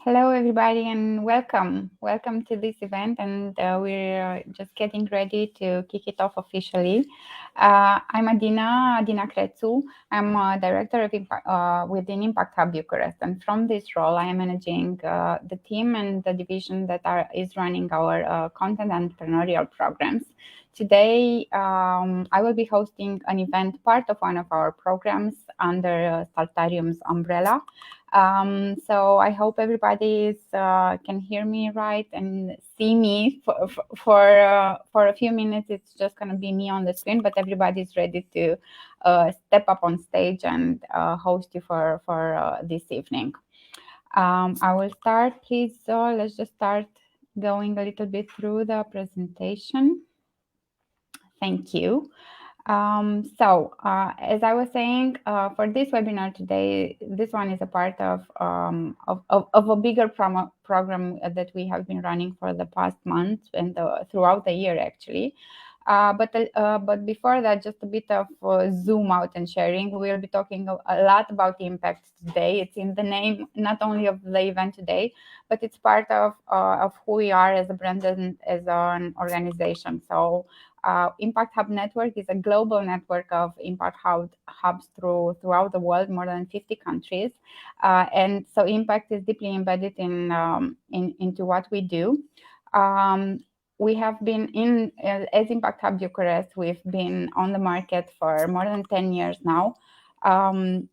Hello, everybody, and welcome. Welcome to this event, and we're just getting ready to kick it off officially. I'm Adina Crețu. I'm a director of within Impact Hub Bucharest, and from this role, I am managing the team and the division that is running our content and entrepreneurial programs. Today, I will be hosting an event, part of one of our programs under Startarium's umbrella. So I hope everybody can hear me right and see me for a few minutes. It's just going to be me on the screen, but everybody's ready to step up on stage and host you for this evening. I will start. Please, let's just start going a little bit through the presentation. Thank you. As I was saying, for this webinar today, this one is a part of a bigger program that we have been running for the past month and throughout the year, actually. But before that, just a bit of zoom out and sharing. We'll be talking a lot about impact today. It's in the name, not only of the event today, but it's part of who we are as a brand and as an organization. So Impact Hub Network is a global network of impact hubs throughout the world, more than 50 countries, and so impact is deeply embedded into what we do. We have been as Impact Hub Bucharest, we've been on the market for more than 10 years now, and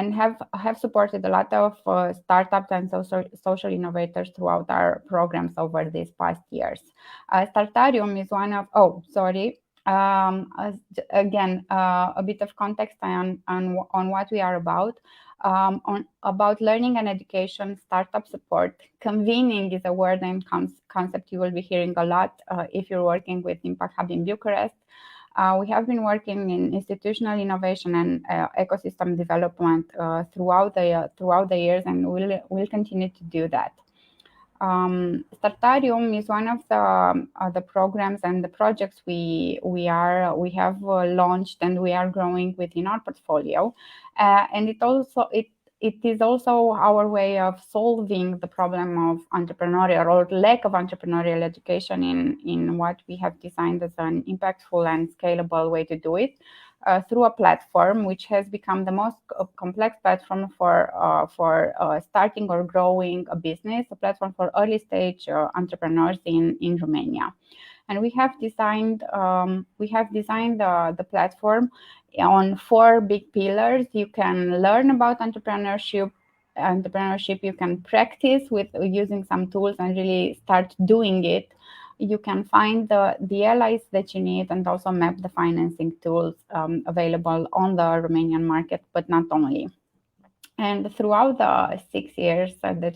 have supported a lot of startups and social innovators throughout our programs over these past years. Startarium is one of, again, a bit of context on what we are about. About learning and education, startup support. Convening is a word and concept you will be hearing a lot if you're working with Impact Hub in Bucharest. We have been working in institutional innovation and ecosystem development throughout the years, and we'll continue to do that. Startarium is one of the programs and the projects we have launched and we are growing within our portfolio, and it is also our way of solving the problem of entrepreneurial or lack of entrepreneurial education in what we have designed as an impactful and scalable way to do it through a platform which has become the most complex platform for starting or growing a business, a platform for early stage entrepreneurs in Romania. And we have designed the platform on 4 big pillars. You can learn about entrepreneurship, you can practice with using some tools and really start doing it. You can find the allies that you need and also map the financing tools available on the Romanian market, but not only. And throughout the 6 years that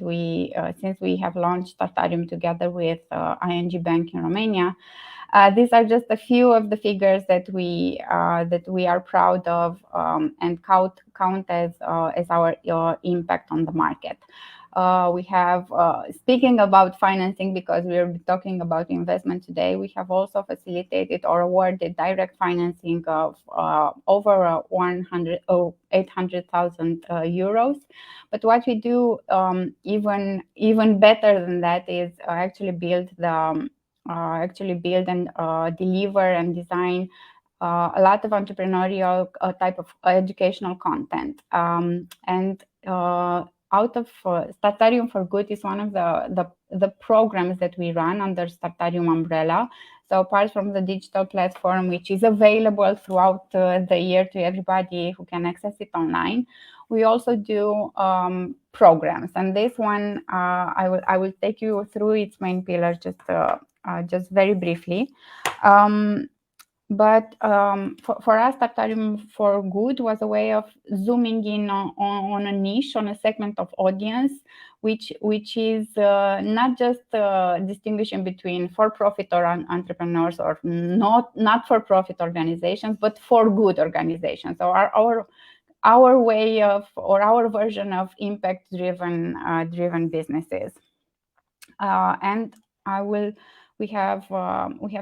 since we have launched Startarium together with ING Bank in Romania, these are just a few of the figures that we are proud of and count as our impact on the market. We have, speaking about financing, because we're talking about investment today, we have also facilitated or awarded direct financing of over 800,000 euros. But what we do even better than that is actually build and deliver and design a lot of entrepreneurial type of educational content. Out of Startarium for Good is one of the programs that we run under Startarium umbrella. So apart from the digital platform, which is available throughout the year to everybody who can access it online, we also do programs. And this one, I will take you through its main pillars just very briefly. But for us, Startarium for Good was a way of zooming in on a niche, on a segment of audience, which is not just distinguishing between for-profit or entrepreneurs or not for-profit organizations, but for good organizations. So our way of, or our version of impact-driven businesses, and we have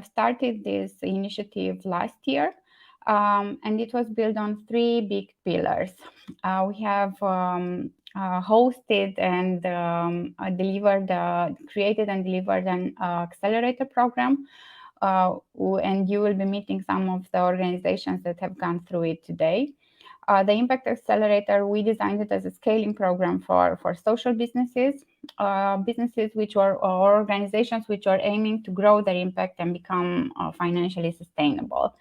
started this initiative last year. and it was built on 3 big pillars. We have hosted and created and delivered an accelerator program, and you will be meeting some of the organizations that have gone through it today. The Impact Accelerator, we designed it as a scaling program for social businesses, businesses or organizations which are aiming to grow their impact and become financially sustainable.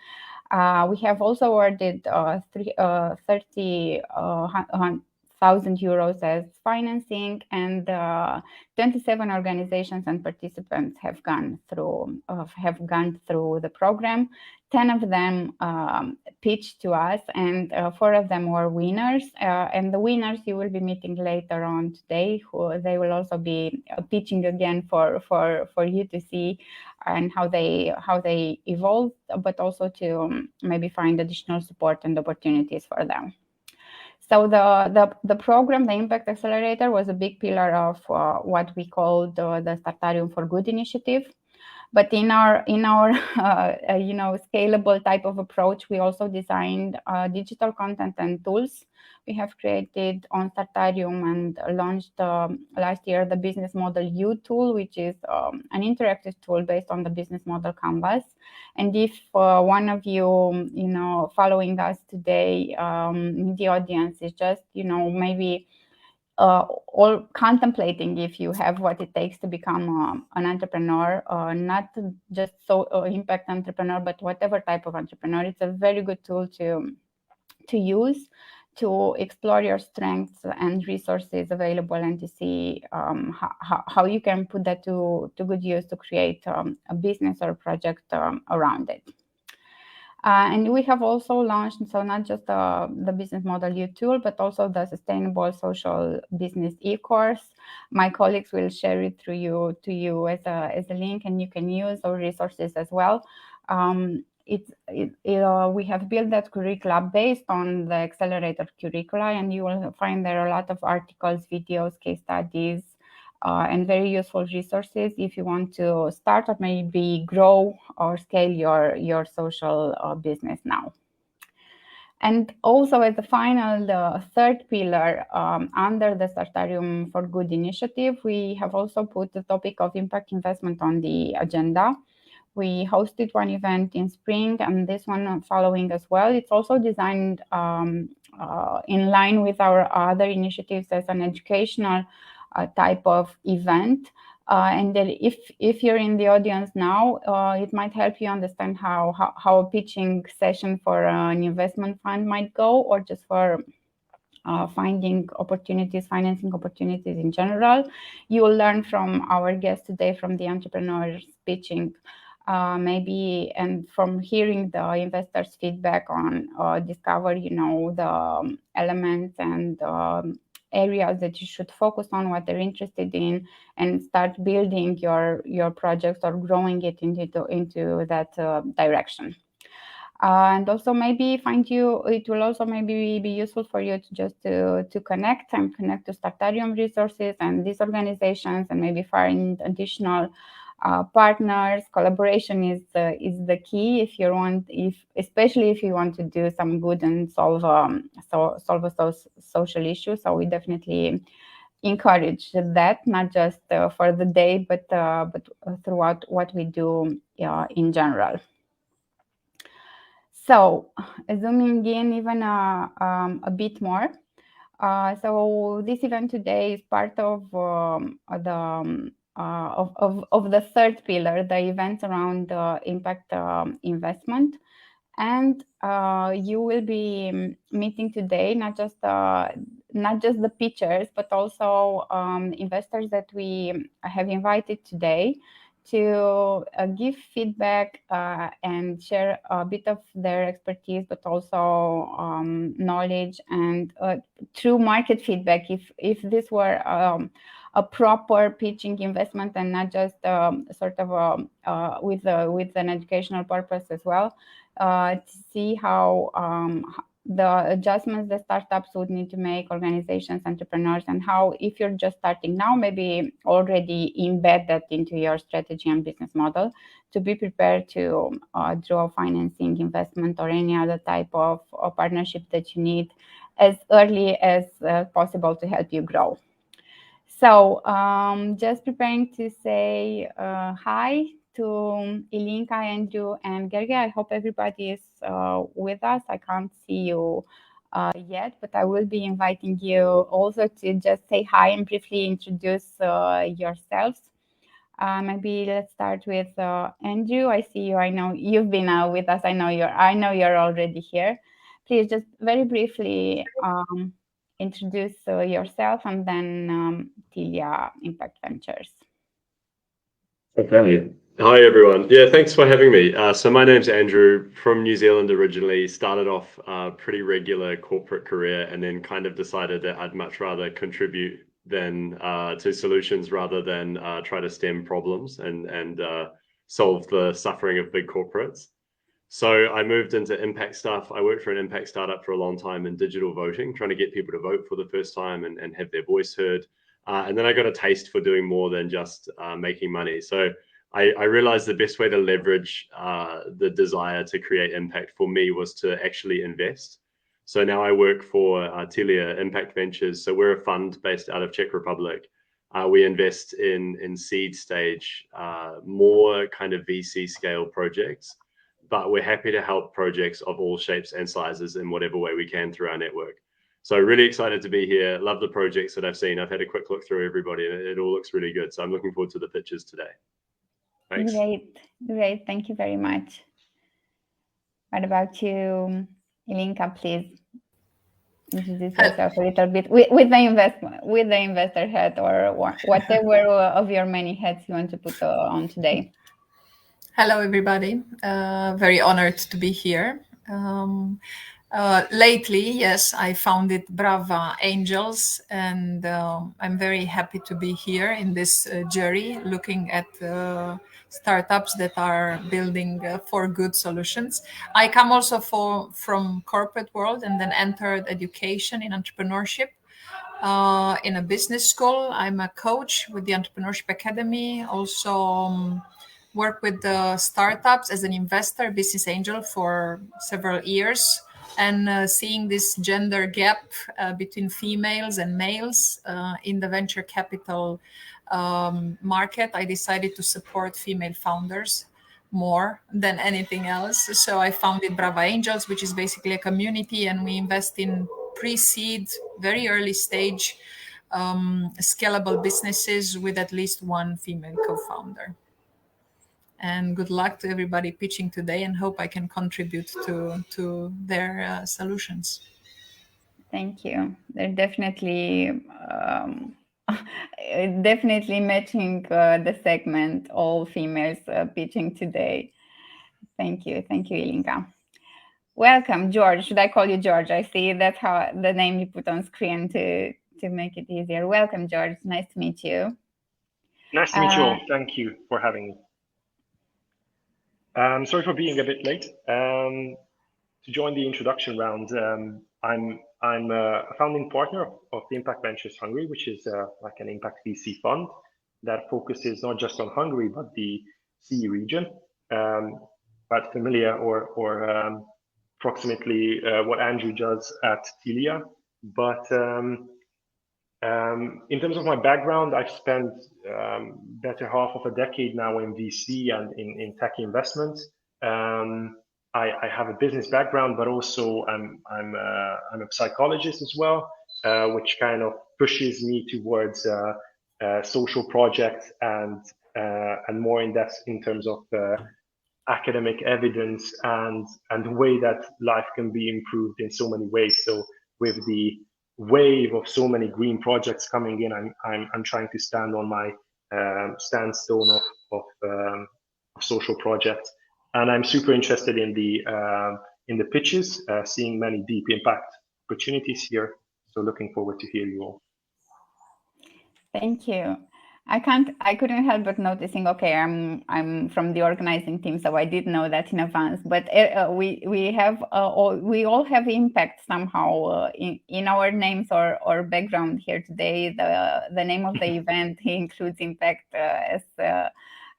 We have also awarded 30,000 euros as financing, and 27 organizations and participants have gone through the program. 10 of them pitched to us, and 4 of them were winners. And the winners you will be meeting later on today, they will also be pitching again for you to see and how they evolve, but also to maybe find additional support and opportunities for them. So the program, the Impact Accelerator, was a big pillar of what we called the Startarium for Good initiative. But in our scalable type of approach, we also designed digital content and tools. We have created on Startarium and launched last year the business model tool, which is an interactive tool based on the business model canvas. And if one of you, following us today in the audience is just, maybe all contemplating if you have what it takes to become an entrepreneur, not just impact entrepreneur, but whatever type of entrepreneur, it's a very good tool to use to explore your strengths and resources available, and to see how you can put that to good use to create a business or a project around it. And we have also launched, so not just the business model tool, but also the sustainable social business e-course. My colleagues will share it to you as a link, and you can use our resources as well. We have built that curricula based on the accelerator curricula, and you will find there a lot of articles, videos, case studies, and very useful resources if you want to start or maybe grow or scale your social business now. And also, as the final, the third pillar under the Startarium for Good initiative, we have also put the topic of impact investment on the agenda. We hosted one event in spring, and this one following as well. It's also designed in line with our other initiatives as an educational type of event. And that if you're in the audience now, it might help you understand how a pitching session for an investment fund might go, or just for finding opportunities, financing opportunities in general. You will learn from our guest today, from the entrepreneurs pitching, maybe, and from hearing the investors' feedback on discover, the elements and areas that you should focus on, what they're interested in, and start building your projects or growing it into that direction. And also maybe it will also maybe be useful for you to just to connect to Startarium resources and these organizations, and maybe find additional partners. Collaboration is the key especially if you want to do some good and solve a social issue. So we definitely encourage that, not just for the day, but throughout what we do in general. So zooming in even a bit more. So this event today is part of the third pillar, the events around impact investment. And you will be meeting today not just the pitchers, but also investors that we have invited today to give feedback and share a bit of their expertise, but also knowledge and true market feedback. If this were a proper pitching investment and not just sort of with an educational purpose as well, to see how the adjustments that startups would need to make, organizations, entrepreneurs, and how, if you're just starting now, maybe already embed that into your strategy and business model to be prepared to draw financing, investment, or any other type of partnership that you need as early as possible to help you grow. So just preparing to say hi to Ilinca, Andrew, and Gerge. I hope everybody is with us. I can't see you yet, but I will be inviting you also to just say hi and briefly introduce yourselves. Maybe let's start with Andrew. I see you. I know you've been with us. I know you're already here. Please just very briefly introduce yourself, and then Tilia Impact Ventures. Okay. Hi, everyone. Yeah, thanks for having me. So my name's Andrew, from New Zealand originally, started off a pretty regular corporate career and then kind of decided that I'd much rather contribute than to solutions rather than try to stem problems and solve the suffering of big corporates. So I moved into impact stuff. I worked for an impact startup for a long time in digital voting, trying to get people to vote for the first time and have their voice heard. And then I got a taste for doing more than just making money. So I realized the best way to leverage the desire to create impact for me was to actually invest. So now I work for Tilia Impact Ventures. So we're a fund based out of Czech Republic. We invest in seed stage, more kind of VC scale projects, but we're happy to help projects of all shapes and sizes in whatever way we can through our network. So really excited to be here. Love the projects that I've seen. I've had a quick look through everybody and it all looks really good. So I'm looking forward to the pitches today. Thanks. Great. Thank you very much. What about you, Ilinca? Please introduce yourself a little bit with the investor hat, or whatever of your many hats you want to put on today. Hello, everybody. Very honored to be here. Lately, yes, I founded Brava Angels, and I'm very happy to be here in this jury, looking at startups that are building for good solutions. I come also from corporate world and then entered education in entrepreneurship. In a business school, I'm a coach with the Entrepreneurship Academy. Also work with the startups as an investor, business angel for several years, and seeing this gender gap between females and males in the venture capital market, I decided to support female founders more than anything else. So I founded Brava Angels, which is basically a community, and we invest in pre-seed, very early stage, scalable businesses with at least one female co-founder. And good luck to everybody pitching today, and hope I can contribute to their solutions. Thank you. They're definitely matching the segment, all females pitching today. Thank you, Ilinca. Welcome, George. Should I call you George? I see that's how the name you put on screen to make it easier. Welcome, George. Nice to meet you. Nice to meet you all. Thank you for having me. Sorry for being a bit late. To join the introduction round, I'm a founding partner of the Impact Ventures Hungary, which is like an impact VC fund that focuses not just on Hungary, but the CE region. Quite familiar or approximately what Andrew does at Tilia. But in terms of my background, I've spent better half of a decade now in VC and in tech investments. I have a business background, but also I'm a psychologist as well, which kind of pushes me towards social projects and more in depth in terms of academic evidence and the way that life can be improved in so many ways. So with the wave of so many green projects coming in, I'm trying to stand on my standstone of social projects, and I'm super interested in the pitches, seeing many deep impact opportunities here. So looking forward to hear you all. Thank you. I couldn't help but noticing, okay, I'm from the organizing team, so I did know that in advance, but we all have impact somehow in our names or background here today. The name of the event includes impact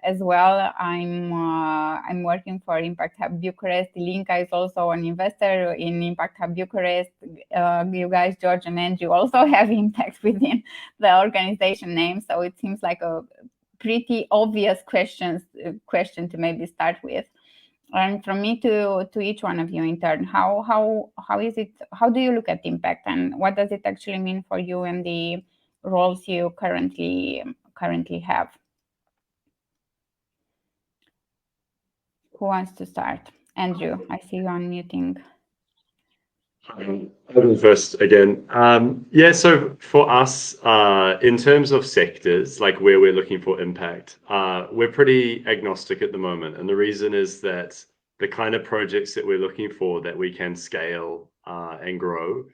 as well. I'm working for Impact Hub Bucharest. Ilinca is also an investor in Impact Hub Bucharest. You guys, George and Andrew, also have impact within the organization name. So it seems like a pretty obvious question to maybe start with. And from me to each one of you in turn, how is it? How do you look at impact, and what does it actually mean for you and the roles you currently have? Who wants to start? Andrew, I see you unmuting. First again. Yeah, so for us, in terms of sectors, like where we're looking for impact, we're pretty agnostic at the moment. And the reason is that the kind of projects that we're looking for that we can scale and grow,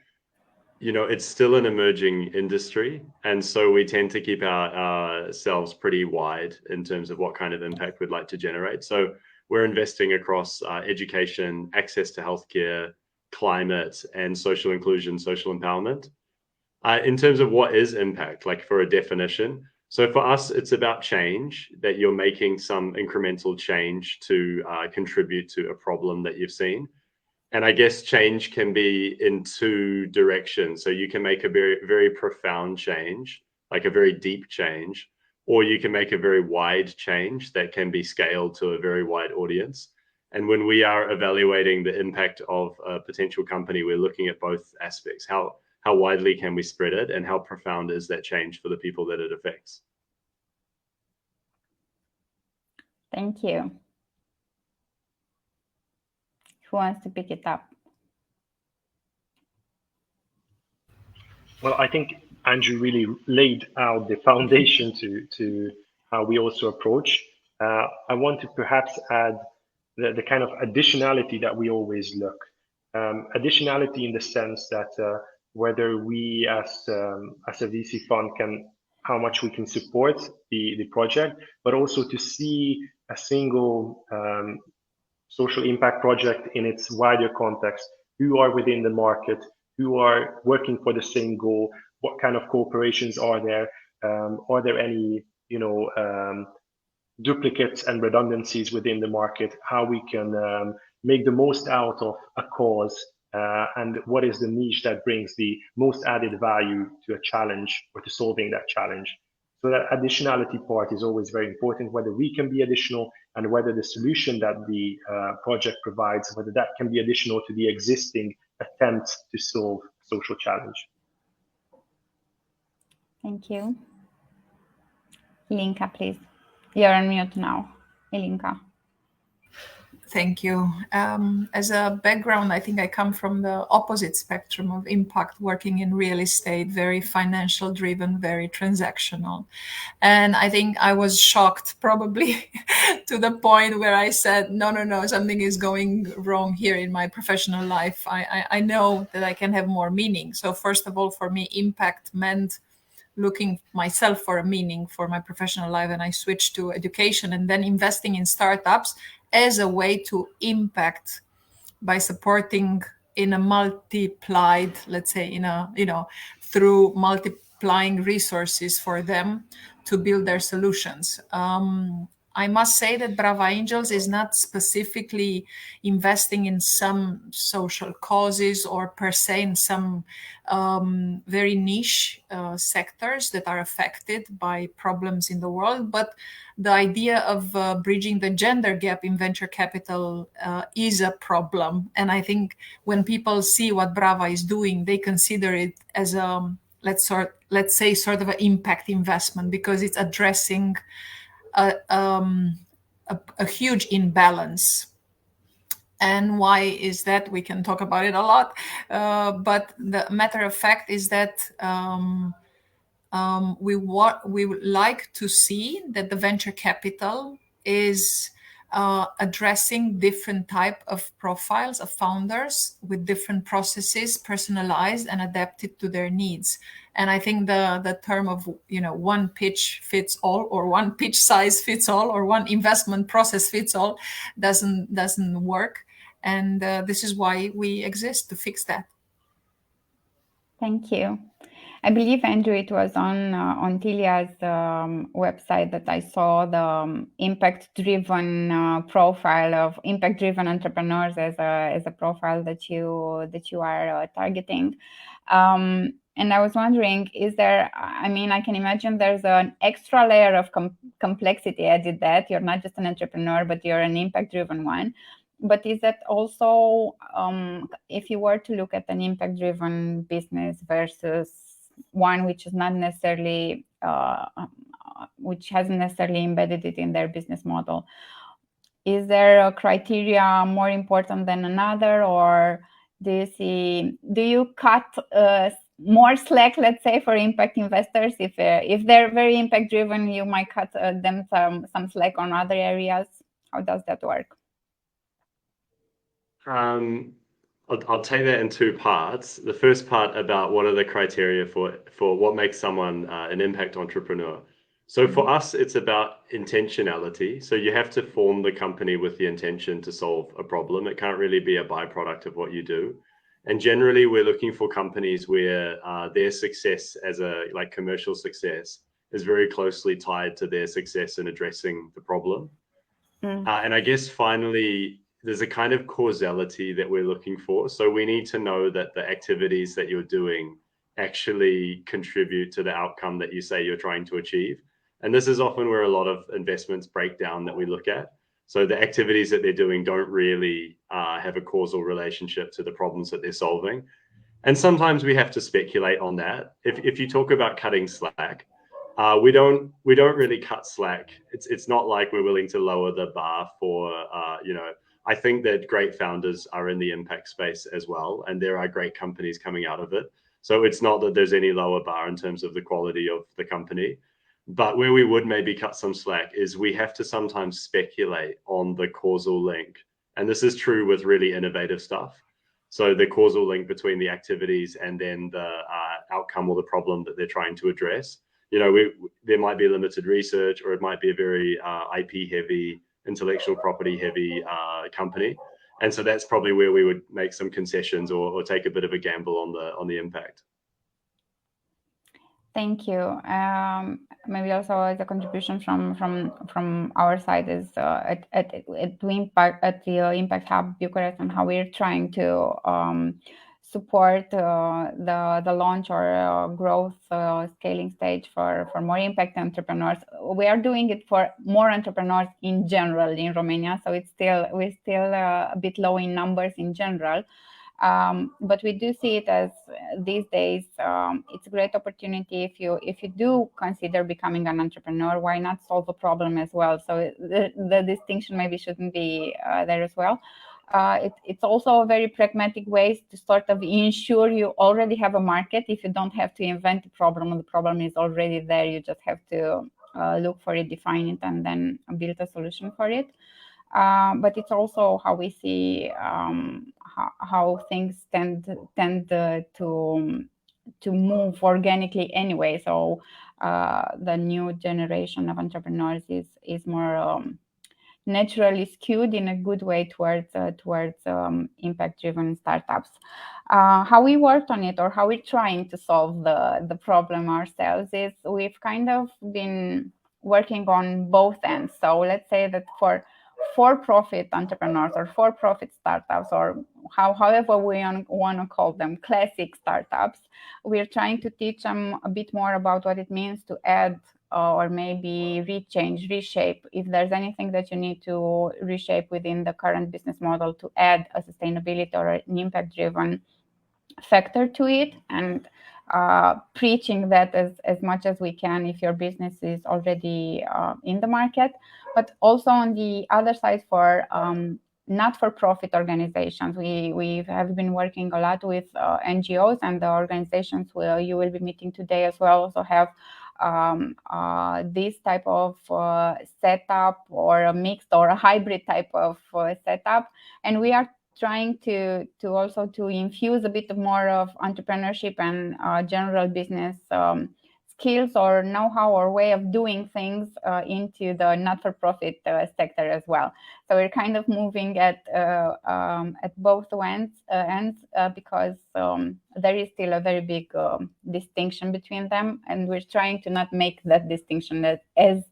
it's still an emerging industry. And so we tend to keep ourselves pretty wide in terms of what kind of impact we'd like to generate. So we're investing across education, access to healthcare, climate, and social inclusion, social empowerment. In terms of what is impact, like for a definition. So for us, it's about change, that you're making some incremental change to contribute to a problem that you've seen. And I guess change can be in two directions. So you can make a very, very profound change, like a very deep change, or you can make a very wide change that can be scaled to a very wide audience. And when we are evaluating the impact of a potential company, we're looking at both aspects. How widely can we spread it, and how profound is that change for the people that it affects? Thank you. Who wants to pick it up? Well, I think Andrew really laid out the foundation to how we also approach. I want to perhaps add the kind of additionality that we always look. Additionality in the sense that whether we as a VC fund how much we can support the project, but also to see a single social impact project in its wider context. Who are within the market? Who are working for the same goal? What kind of corporations are there? Are there any, duplicates and redundancies within the market? How we can make the most out of a cause, and what is the niche that brings the most added value to a challenge or to solving that challenge? So that additionality part is always very important, whether we can be additional and whether the solution that the project provides, whether that can be additional to the existing attempt to solve a social challenge. Thank you. Ilinca, please. You're on mute now. Ilinca. Thank you. As a background, I think I come from the opposite spectrum of impact, working in real estate, very financial driven, very transactional. And I think I was shocked probably to the point where I said, no, something is going wrong here in my professional life. I know that I can have more meaning. So first of all, for me, impact meant looking myself for a meaning for my professional life, and I switched to education and then investing in startups as a way to impact by supporting in a multiplied, let's say, through multiplying resources for them to build their solutions. I must say that Brava Angels is not specifically investing in some social causes or per se in some very niche sectors that are affected by problems in the world. But the idea of bridging the gender gap in venture capital is a problem. And I think when people see what Brava is doing, they consider it as let's say sort of an impact investment, because it's addressing a huge imbalance. And why is that? We can talk about it a lot. But the matter of fact is that we would like to see that the venture capital is addressing different type of profiles of founders with different processes, personalized and adapted to their needs. And I think the term of, one pitch fits all, or one pitch size fits all, or one investment process fits all doesn't work. And this is why we exist, to fix that. Thank you. I believe, Andrew, it was on Tilia's website that I saw the impact-driven profile of impact-driven entrepreneurs as a profile that you are targeting. And I was wondering, is there? I mean, I can imagine there's an extra layer of complexity added that you're not just an entrepreneur, but you're an impact-driven one. But is that also, if you were to look at an impact-driven business versus one which is not necessarily, which hasn't necessarily embedded it in their business model, is there a criteria more important than another, or do you cut more slack, let's say, for impact investors? If they're very impact-driven, you might cut them some slack on other areas. How does that work? I'll take that in two parts. The first part about what are the criteria for what makes someone an impact entrepreneur. So for us, it's about intentionality. So you have to form the company with the intention to solve a problem. It can't really be a byproduct of what you do. And generally, we're looking for companies where their success as a commercial success is very closely tied to their success in addressing the problem. And I guess finally, there's a kind of causality that we're looking for. So we need to know that the activities that you're doing actually contribute to the outcome that you say you're trying to achieve. And this is often where a lot of investments break down that we look at. So the activities that they're doing don't really have a causal relationship to the problems that they're solving. And sometimes we have to speculate on that. If you talk about cutting slack, we don't really cut slack. It's not like we're willing to lower the bar for, I think that great founders are in the impact space as well, and there are great companies coming out of it. So it's not that there's any lower bar in terms of the quality of the company. But where we would maybe cut some slack is we have to sometimes speculate on the causal link. And this is true with really innovative stuff. So the causal link between the activities and then the outcome or the problem that they're trying to address. There might be limited research, or it might be a very IP heavy, intellectual property heavy company. And so that's probably where we would make some concessions or take a bit of a gamble on the impact. Thank you. Maybe also as a contribution from our side is at the Impact Hub Bucharest, and how we're trying to support the launch or growth scaling stage for more impact entrepreneurs. We are doing it for more entrepreneurs in general in Romania, so we're still a bit low in numbers in general. But we do see it as these days it's a great opportunity if you do consider becoming an entrepreneur. Why not solve a problem as well? So the distinction maybe shouldn't be there as well. It's also a very pragmatic way to sort of ensure you already have a market. If you don't have to invent the problem is already there. You just have to look for it, define it, and then build a solution for it. But it's also how we see how things tend to move organically anyway. So the new generation of entrepreneurs is more naturally skewed in a good way towards impact-driven startups. How we worked on it, or how we're trying to solve the problem ourselves, is we've kind of been working on both ends. So let's say that for-profit entrepreneurs or for-profit startups, or however we want to call them, classic startups, we're trying to teach them a bit more about what it means to add or maybe reshape, if there's anything that you need to reshape within the current business model, to add a sustainability or an impact-driven factor to it, and preaching that as much as we can if your business is already in the market. But also on the other side, for not-for-profit organizations, we have been working a lot with NGOs, and the organizations you will be meeting today as well also have this type of setup, or a mixed or a hybrid type of setup. And we are trying to also to infuse a bit more of entrepreneurship and general business skills or know-how or way of doing things into the not-for-profit sector as well. So we're kind of moving at both ends because there is still a very big distinction between them, and we're trying to not make that distinction as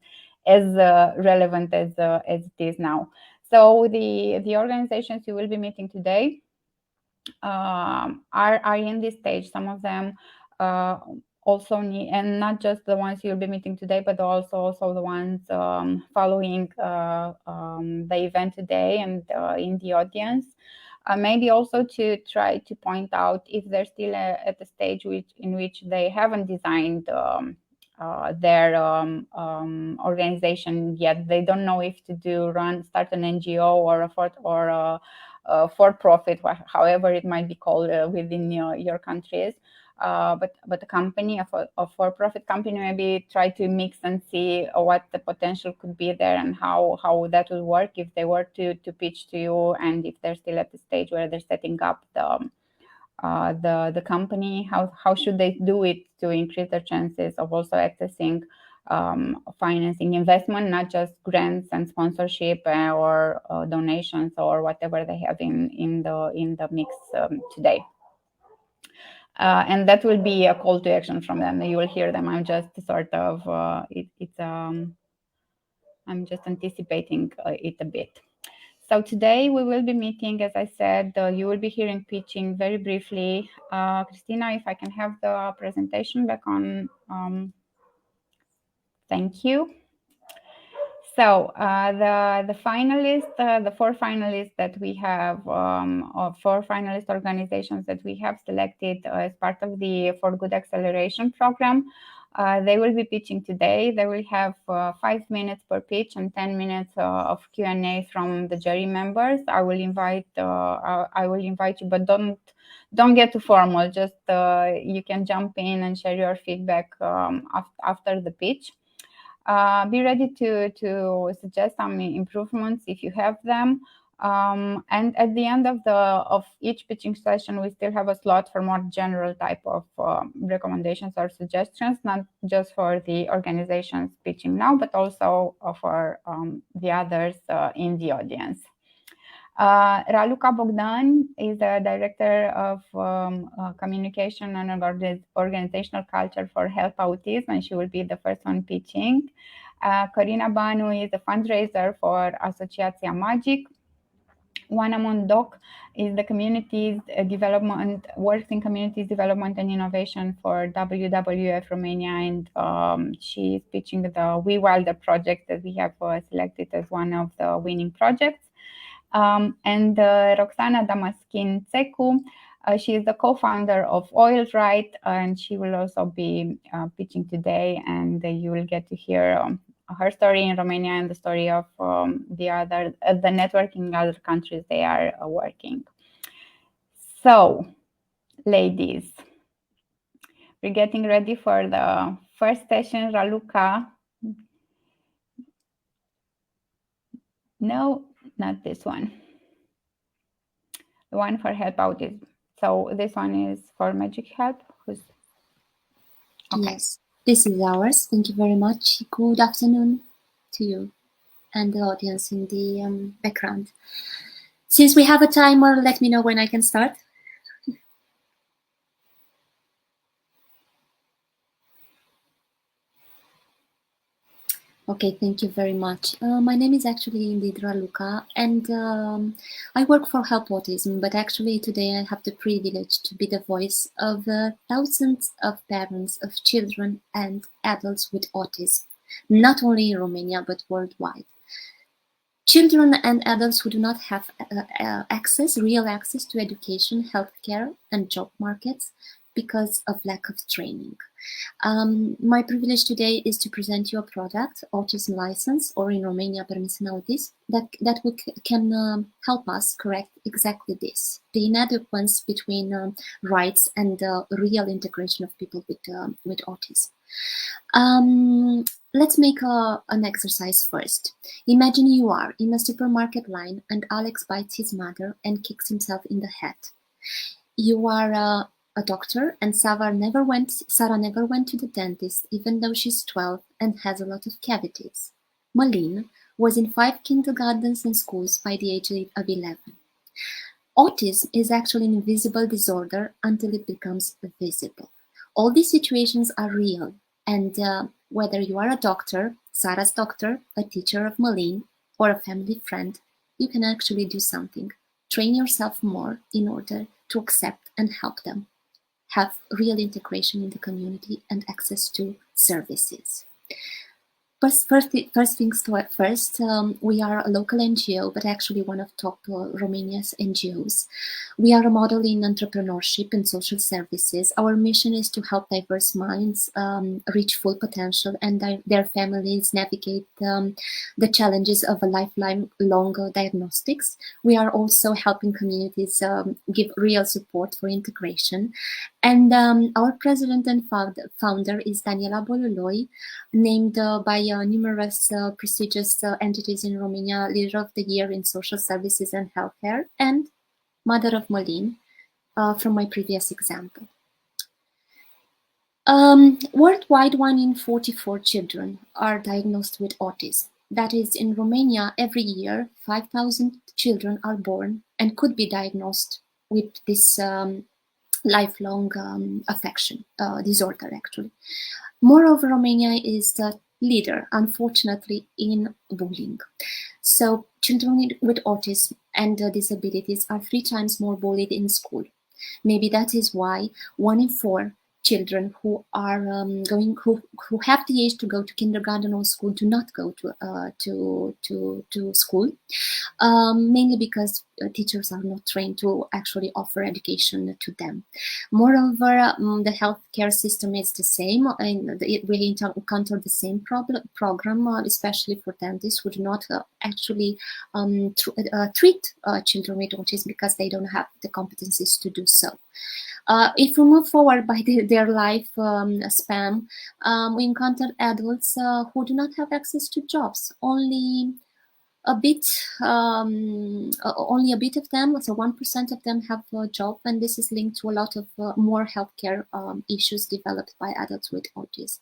relevant as it is now. So the organizations you will be meeting today are in this stage. Some of them also need, and not just the ones you'll be meeting today, but also the ones following the event today and in the audience. Maybe also to try to point out if they're still at the stage in which they haven't designed their organization yet. They don't know if to start an NGO or a for-profit, however it might be called within your countries. But a company, a for-profit company, maybe try to mix and see what the potential could be there and how that will work if they were to pitch to you, and if they're still at the stage where they're setting up the company, how should they do it to increase their chances of also accessing financing, investment, not just grants and sponsorship or donations or whatever they have in the mix today. And that will be a call to action from them. You will hear them. I'm just sort of I'm just anticipating it a bit. So today we will be meeting, as I said, you will be hearing pitching very briefly. Christina, if I can have the presentation back on. Thank you. So the finalists, the 4 finalists that we have, or 4 finalist organizations that we have selected as part of the For Good Acceleration program, they will be pitching today. They will have 5 minutes per pitch and 10 minutes of Q&A from the jury members. I will invite you, but don't get too formal. Just you can jump in and share your feedback after the pitch. Be ready to suggest some improvements if you have them. And at the end of each pitching session, we still have a slot for more general type of recommendations or suggestions, not just for the organizations pitching now, but also for the others in the audience. Raluca Bogdan is the Director of Communication and Organizational Culture for Help Autism, and she will be the first one pitching. Corina Banu is the fundraiser for Asociația Magic. Oana Mondoc is the communities development, works in communities development and innovation for WWF Romania, and she is pitching the We Wilder project that we have selected as one of the winning projects. And Roxana Damaskin-Tsecu, she is the co-founder of Oil Right, and she will also be pitching today, and you will get to hear her story in Romania and the story of the networking in other countries they are working. So, ladies, we're getting ready for the first session. Raluca, no, not this one. The one for Help Autism. So this one is for Magic Help. Okay. Yes, this is ours. Thank you very much. Good afternoon to you and the audience in the background. Since we have a timer, let me know when I can start. Okay, thank you very much. My name is actually indeed Raluca, and I work for Help Autism, but actually today I have the privilege to be the voice of thousands of parents of children and adults with autism, not only in Romania, but worldwide. Children and adults who do not have real access to education, healthcare, and job markets because of lack of training. My privilege today is to present you a product, Autism License, or in Romania, Permis în Autism, that can help us correct exactly this, the inadequacy between rights and real integration of people with autism. Let's make an exercise first. Imagine you are in a supermarket line and Alex bites his mother and kicks himself in the head. You are a doctor and Sarah never went to the dentist even though she's 12 and has a lot of cavities. Malin was in 5 kindergartens and schools by the age of 11. Autism is actually an invisible disorder until it becomes visible. All these situations are real, and whether you are a doctor, Sarah's doctor, a teacher of Malin, or a family friend, you can actually do something. Train yourself more in order to accept and help them. Have real integration in the community and access to services. First things first, we are a local NGO, but actually one of top Romania's NGOs. We are a model in entrepreneurship and social services. Our mission is to help diverse minds reach full potential and their families navigate the challenges of a lifelong diagnostics. We are also helping communities give real support for integration. And our president and founder is Daniela Bololoi, named by numerous prestigious entities in Romania, Leader of the Year in Social Services and Healthcare, and Mother of Malin, from my previous example. Worldwide, 1 in 44 children are diagnosed with autism. That is, in Romania, every year, 5,000 children are born and could be diagnosed with this lifelong affection disorder, actually. Moreover, Romania is the leader, unfortunately, in bullying. So children with autism and disabilities are 3 times more bullied in school. Maybe that is why 1 in 4 children who are who have the age to go to kindergarten or school do not go to school, mainly because teachers are not trained to actually offer education to them. Moreover, the healthcare system is the same, and we encounter the same program, especially for dentists who do not actually treat children with autism because they don't have the competencies to do so. If we move forward by their life span, we encounter adults who do not have access to jobs. Only a bit of them, so 1% of them have a job, and this is linked to a lot of more healthcare issues developed by adults with autism.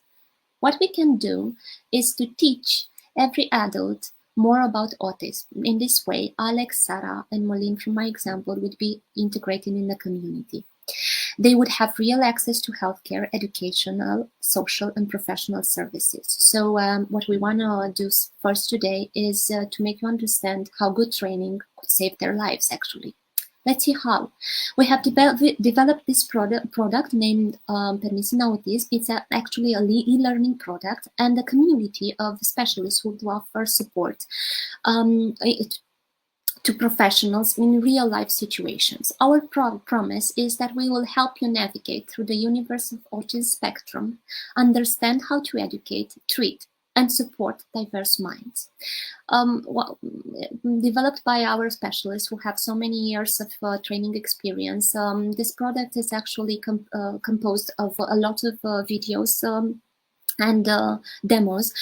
What we can do is to teach every adult more about autism. In this way, Alex, Sarah, and Malin, from my example, would be integrated in the community. They would have real access to healthcare, educational, social, and professional services. So what we want to do first today is to make you understand how good training could save their lives, actually. Let's see how. We have developed this product named Permisiunea Autism. It's actually an e-learning product and a community of specialists who offer support to professionals in real-life situations. Our promise is that we will help you navigate through the universe of autism spectrum, understand how to educate, treat, and support diverse minds. Developed by our specialists who have so many years of training experience, this product is actually composed of a lot of videos and demos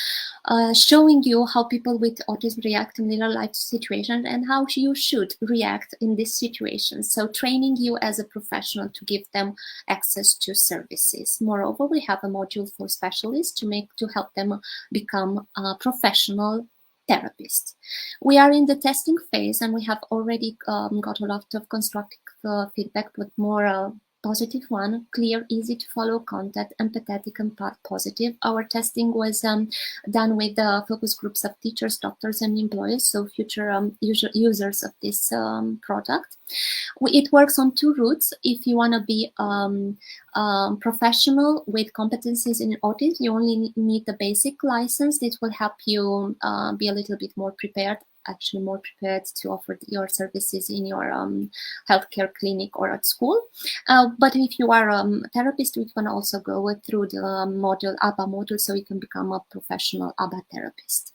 showing you how people with autism react in real life situations and how you should react in this situation. So training you as a professional to give them access to services. Moreover, we have a module for specialists to help them become professional therapists. We are in the testing phase and we have already got a lot of constructive feedback, but more positive one, clear, easy to follow content, empathetic and positive. Our testing was done with focus groups of teachers, doctors, and employees, so future users of this product. It works on 2 routes. If you want to be professional with competencies in autism, you only need the basic license. This will help you be a little bit more prepared, actually more prepared to offer your services in your healthcare clinic or at school. But if you are a therapist, we can also go through the module, ABA module, so you can become a professional ABA therapist.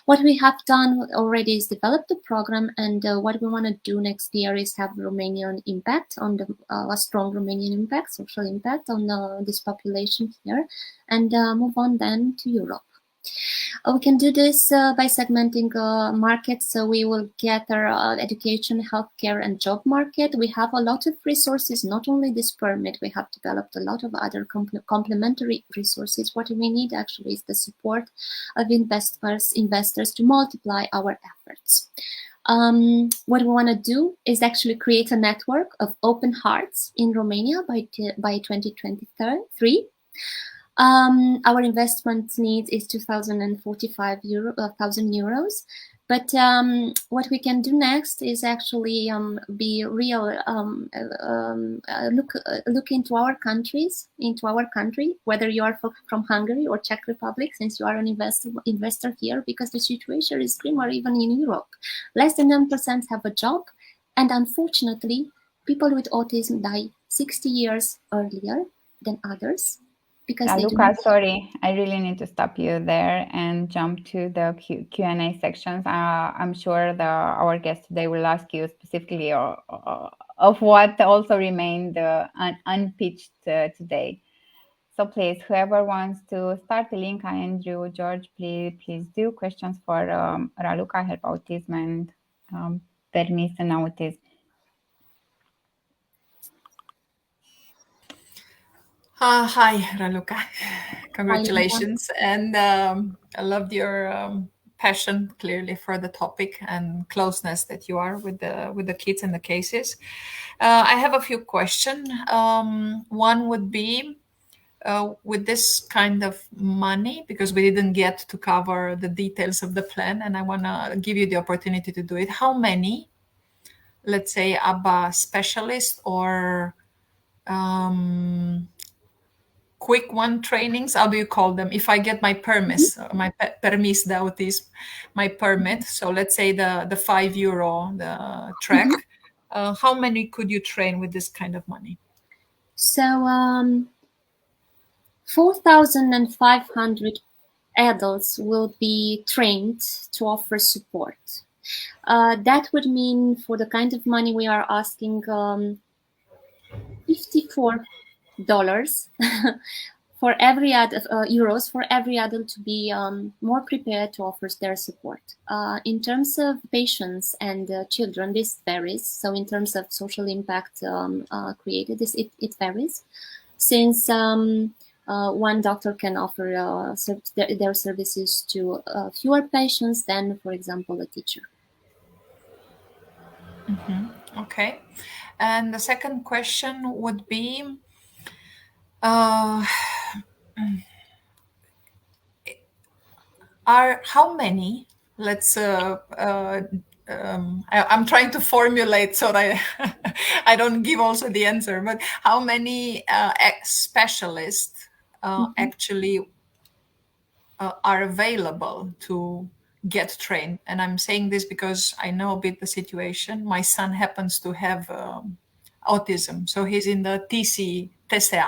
What we have done already is develop the program, and what we want to do next year is have Romanian impact on the a strong Romanian impact, social impact on this population here, and move on then to Europe. We can do this by segmenting markets, so we will gather education, healthcare, and job market. We have a lot of resources, not only this permit, we have developed a lot of other complementary resources. What we need actually is the support of investors to multiply our efforts. What we want to do is actually create a network of open hearts in Romania by 2023. Our investment need is 2,045 euros, but what we can do next is actually be real, look into our country, whether you are from Hungary or Czech Republic, since you are an investor here, because the situation is grim, or even in Europe. Less than 10% have a job, and unfortunately, people with autism die 60 years earlier than others. Luca, sorry, I really need to stop you there and jump to the Q&A sections. I'm sure our guest today will ask you specifically of what also remained unpitched today. So please, whoever wants to start the link, Andrew, George, please do. Questions for Raluca, Help Autism, and Permis and Autism. Hi, Raluca. Congratulations. And I loved your passion, clearly, for the topic and closeness that you are with the kids and the cases. I have a few questions. One would be, with this kind of money, because we didn't get to cover the details of the plan, and I want to give you the opportunity to do it. How many, let's say, ABBA specialists or quick one trainings, how do you call them? If I get my permis, my permis d'autism, my permit, so let's say the €5, the track, how many could you train with this kind of money? So 4,500 adults will be trained to offer support. That would mean, for the kind of money we are asking, $54 for every euros for every adult to be more prepared to offer their support. In terms of patients and children, this varies. So in terms of social impact created, it varies. Since one doctor can offer their services to fewer patients than, for example, a teacher. Okay. And the second question would be, how many, let's I'm trying to formulate so that I don't give also the answer, but how many specialists actually are available to get trained? And I'm saying this because I know a bit the situation. My son happens to have autism, so he's in the TCA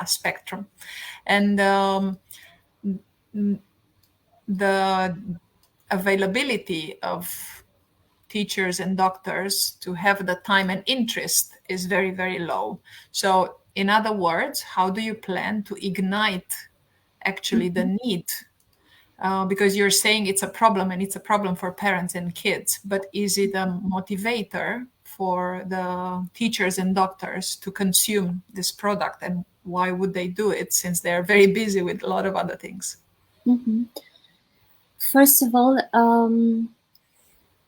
spectrum, and the availability of teachers and doctors to have the time and interest is very, very low. So in other words, how do you plan to ignite actually the need? Because you're saying it's a problem, and it's a problem for parents and kids, but is it a motivator for the teachers and doctors to consume this product? And why would they do it, since they're very busy with a lot of other things? First of all,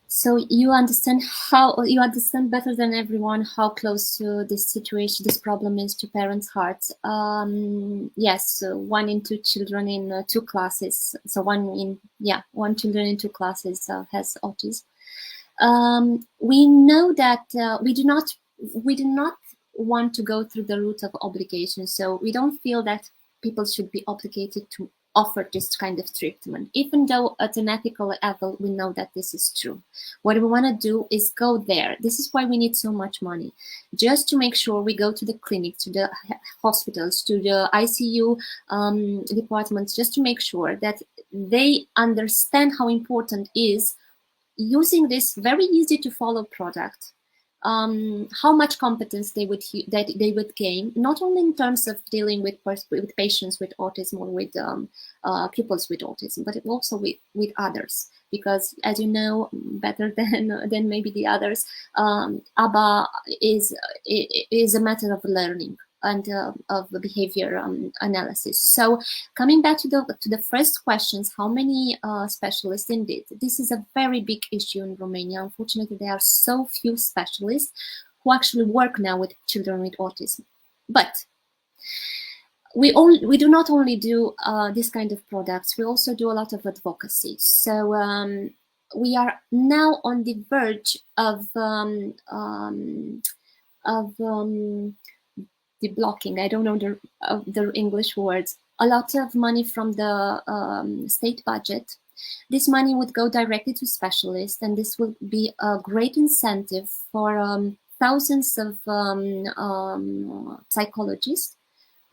so you understand better than everyone how close to this situation, this problem is to parents' hearts. Yes, 1 in 2 children in 2 classes. So one children in 2 classes has autism. We know that we do not want to go through the route of obligation. So we don't feel that people should be obligated to offer this kind of treatment, even though at an ethical level we know that this is true. What we want to do is go there. This is why we need so much money, just to make sure we go to the clinic, to the hospitals, to the ICU departments, just to make sure that they understand how important is using this very easy to follow product, how much competence they would gain, not only in terms of dealing with patients with autism or with pupils with autism, but also with others. Because, as you know better than maybe the others, ABA is a matter of learning and of behavior analysis. So, coming back to the first questions, how many specialists indeed? This is a very big issue in Romania. Unfortunately, there are so few specialists who actually work now with children with autism. But we do not only do this kind of products, we also do a lot of advocacy. So we are now on the verge of deblocking, I don't know the English words, a lot of money from the state budget. This money would go directly to specialists, and this would be a great incentive for thousands of psychologists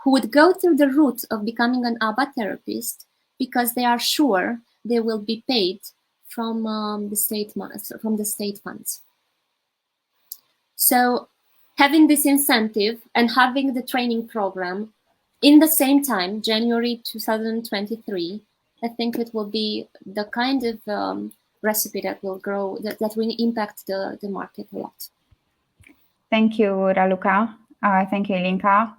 who would go through the route of becoming an ABA therapist because they are sure they will be paid from the state funds. So having this incentive and having the training program in the same time, January 2023, I think it will be the kind of recipe that will grow, that will impact the market a lot. Thank you, Raluca. Thank you, Ilinca.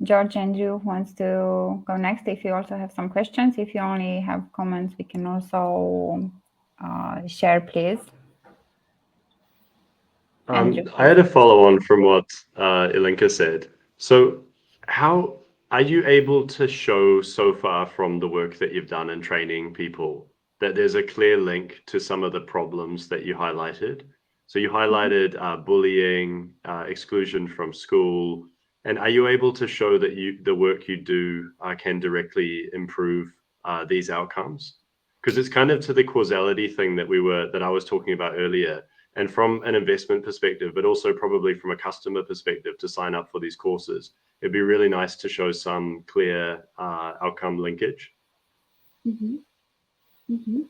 George, Andrew wants to go next. If you also have some questions, if you only have comments, we can also share, please. I had a follow on from what Ilinca said. So how are you able to show so far from the work that you've done in training people that there's a clear link to some of the problems that you highlighted? So you highlighted bullying, exclusion from school, and are you able to show that the work you do can directly improve these outcomes? Because it's kind of to the causality thing that I was talking about earlier. And from an investment perspective, but also probably from a customer perspective to sign up for these courses, it'd be really nice to show some clear outcome linkage. Mm-hmm. Mm-hmm.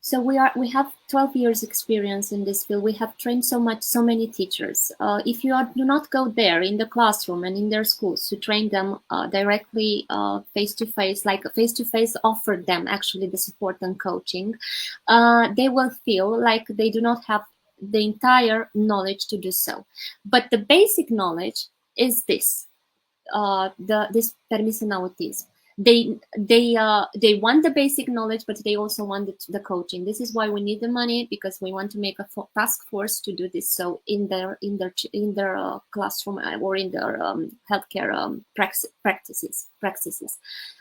So we have 12 years experience in this field. We have trained so many teachers. If you do not go there in the classroom and in their schools to train them directly face-to-face, like face-to-face offer them actually the support and coaching, they will feel like they do not have the entire knowledge to do so. But the basic knowledge is this, this permis în autism. They want the basic knowledge, but they also want the coaching. This is why we need the money, because we want to make a task force to do this. So in their classroom or in their healthcare practices.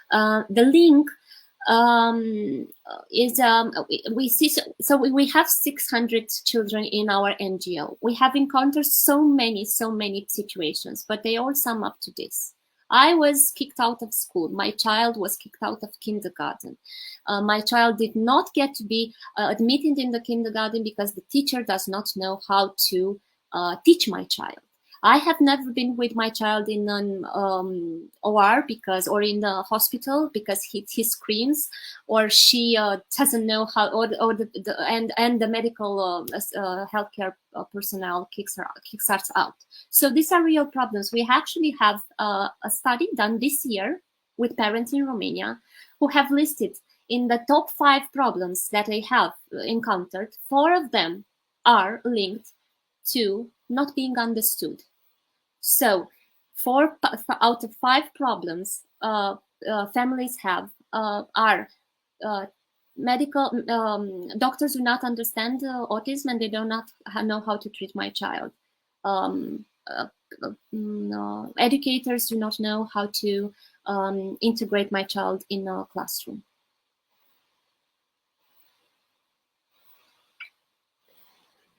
The link is we see. So we have 600 children in our NGO. We have encountered so many situations, but they all sum up to this. I was kicked out of school. My child was kicked out of kindergarten. My child did not get to be admitted in the kindergarten because the teacher does not know how to teach my child. I have never been with my child in an OR or in the hospital because he screams, or she doesn't know how, and the medical healthcare personnel kicks us out. So these are real problems. We actually have a study done this year with parents in Romania who have listed in the top 5 problems that they have encountered. 4 of them are linked to not being understood. So 4 out of 5 problems families have are medical doctors do not understand autism, and they do not know how to treat my child. Educators do not know how to integrate my child in a classroom.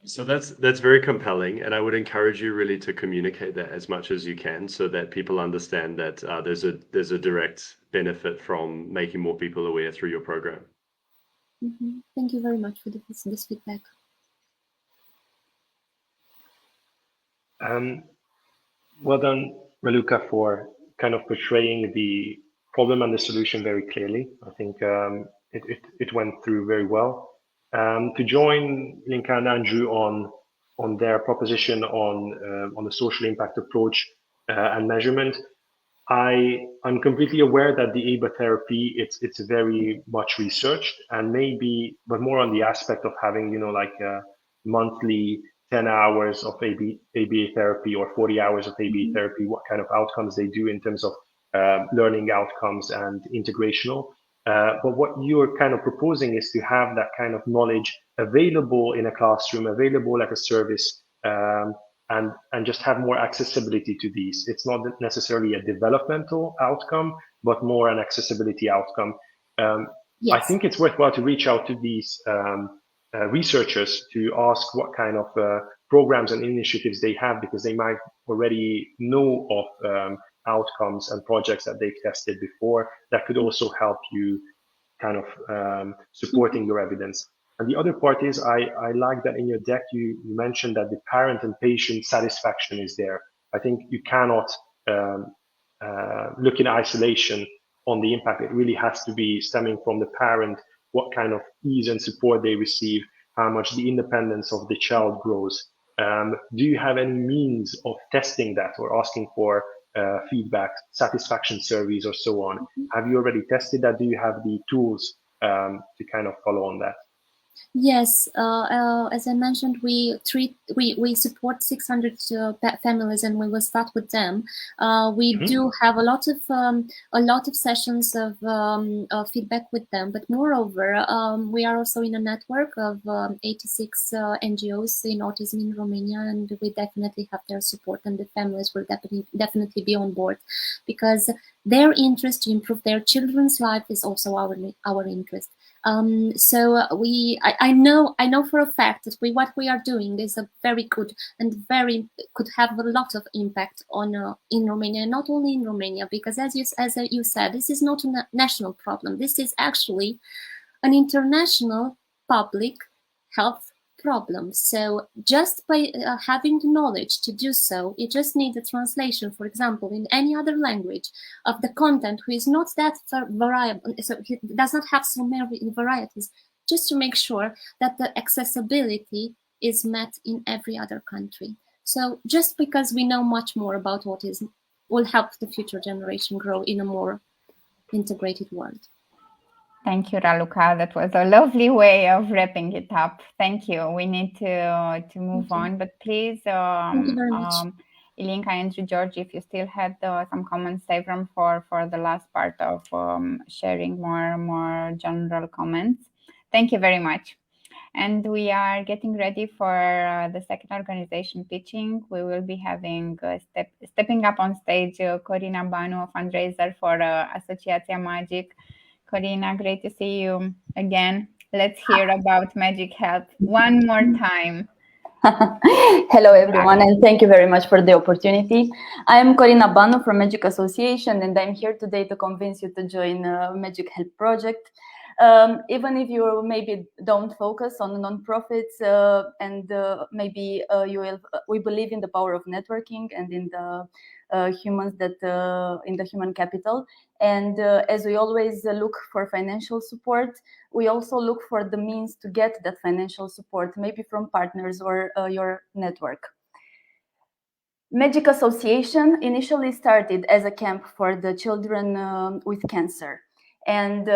So that's very compelling, and I would encourage you really to communicate that as much as you can, so that people understand that there's a direct benefit from making more people aware through your program. Mm-hmm. Thank you very much for this feedback. Well done, Raluca, for kind of portraying the problem and the solution very clearly. I think it went through very well. To join Linka and Andrew on their proposition on the social impact approach and measurement, I'm completely aware that the ABA therapy it's very much researched, and but more on the aspect of having like a monthly 10 hours of ABA therapy or 40 hours of ABA therapy, what kind of outcomes they do in terms of learning outcomes and integrational. But what you're kind of proposing is to have that kind of knowledge available in a classroom, available at a service, and just have more accessibility to these. It's not necessarily a developmental outcome, but more an accessibility outcome. Yes. I think it's worthwhile to reach out to these researchers to ask what kind of programs and initiatives they have, because they might already know of outcomes and projects that they've tested before that could also help you kind of supporting your evidence. And the other part is I like that in your deck you mentioned that the parent and patient satisfaction is there. I think you cannot look in isolation on the impact. It really has to be stemming from the parent, what kind of ease and support they receive, how much the independence of the child grows. Do you have any means of testing that or asking for feedback, satisfaction surveys, or so on? Have you already tested that? Do you have the tools to kind of follow on that? Yes, as I mentioned, we support 600 families, and we will start with them. We do have a lot of sessions of feedback with them, but moreover, we are also in a network of 86 NGOs in autism in Romania, and we definitely have their support, and the families will definitely be on board, because their interest to improve their children's life is also our interest. So I know for a fact that what we are doing is a very good and could have a lot of impact on in Romania, and not only in Romania, because as you said, this is not a national problem. This is actually an international public health problem. So just by having the knowledge to do so, you just need a translation, for example, in any other language of the content who is not that variable, so he does not have so many varieties, just to make sure that the accessibility is met in every other country. So just because we know much more about autism will help the future generation grow in a more integrated world. Thank you, Raluca. That was a lovely way of wrapping it up. Thank you. We need to move on, but please, thank you very much. Ilinca, Andrew, George, if you still had some comments, save them for the last part of sharing more general comments. Thank you very much. And we are getting ready for the second organization pitching. We will be having stepping up on stage Corina Banu, a fundraiser for Asociația Magic. Corina, great to see you again. Let's hear about Magic Help one more time. Hello, everyone, and thank you very much for the opportunity. I'm Corina Banu from Magic Association, and I'm here today to convince you to join Magic Help project. Even if you maybe don't focus on non-profits, and maybe we believe in the power of networking and in the humans in the human capital. And as we always look for financial support, we also look for the means to get that financial support, maybe from partners or your network. Magic Association initially started as a camp for the children with cancer. And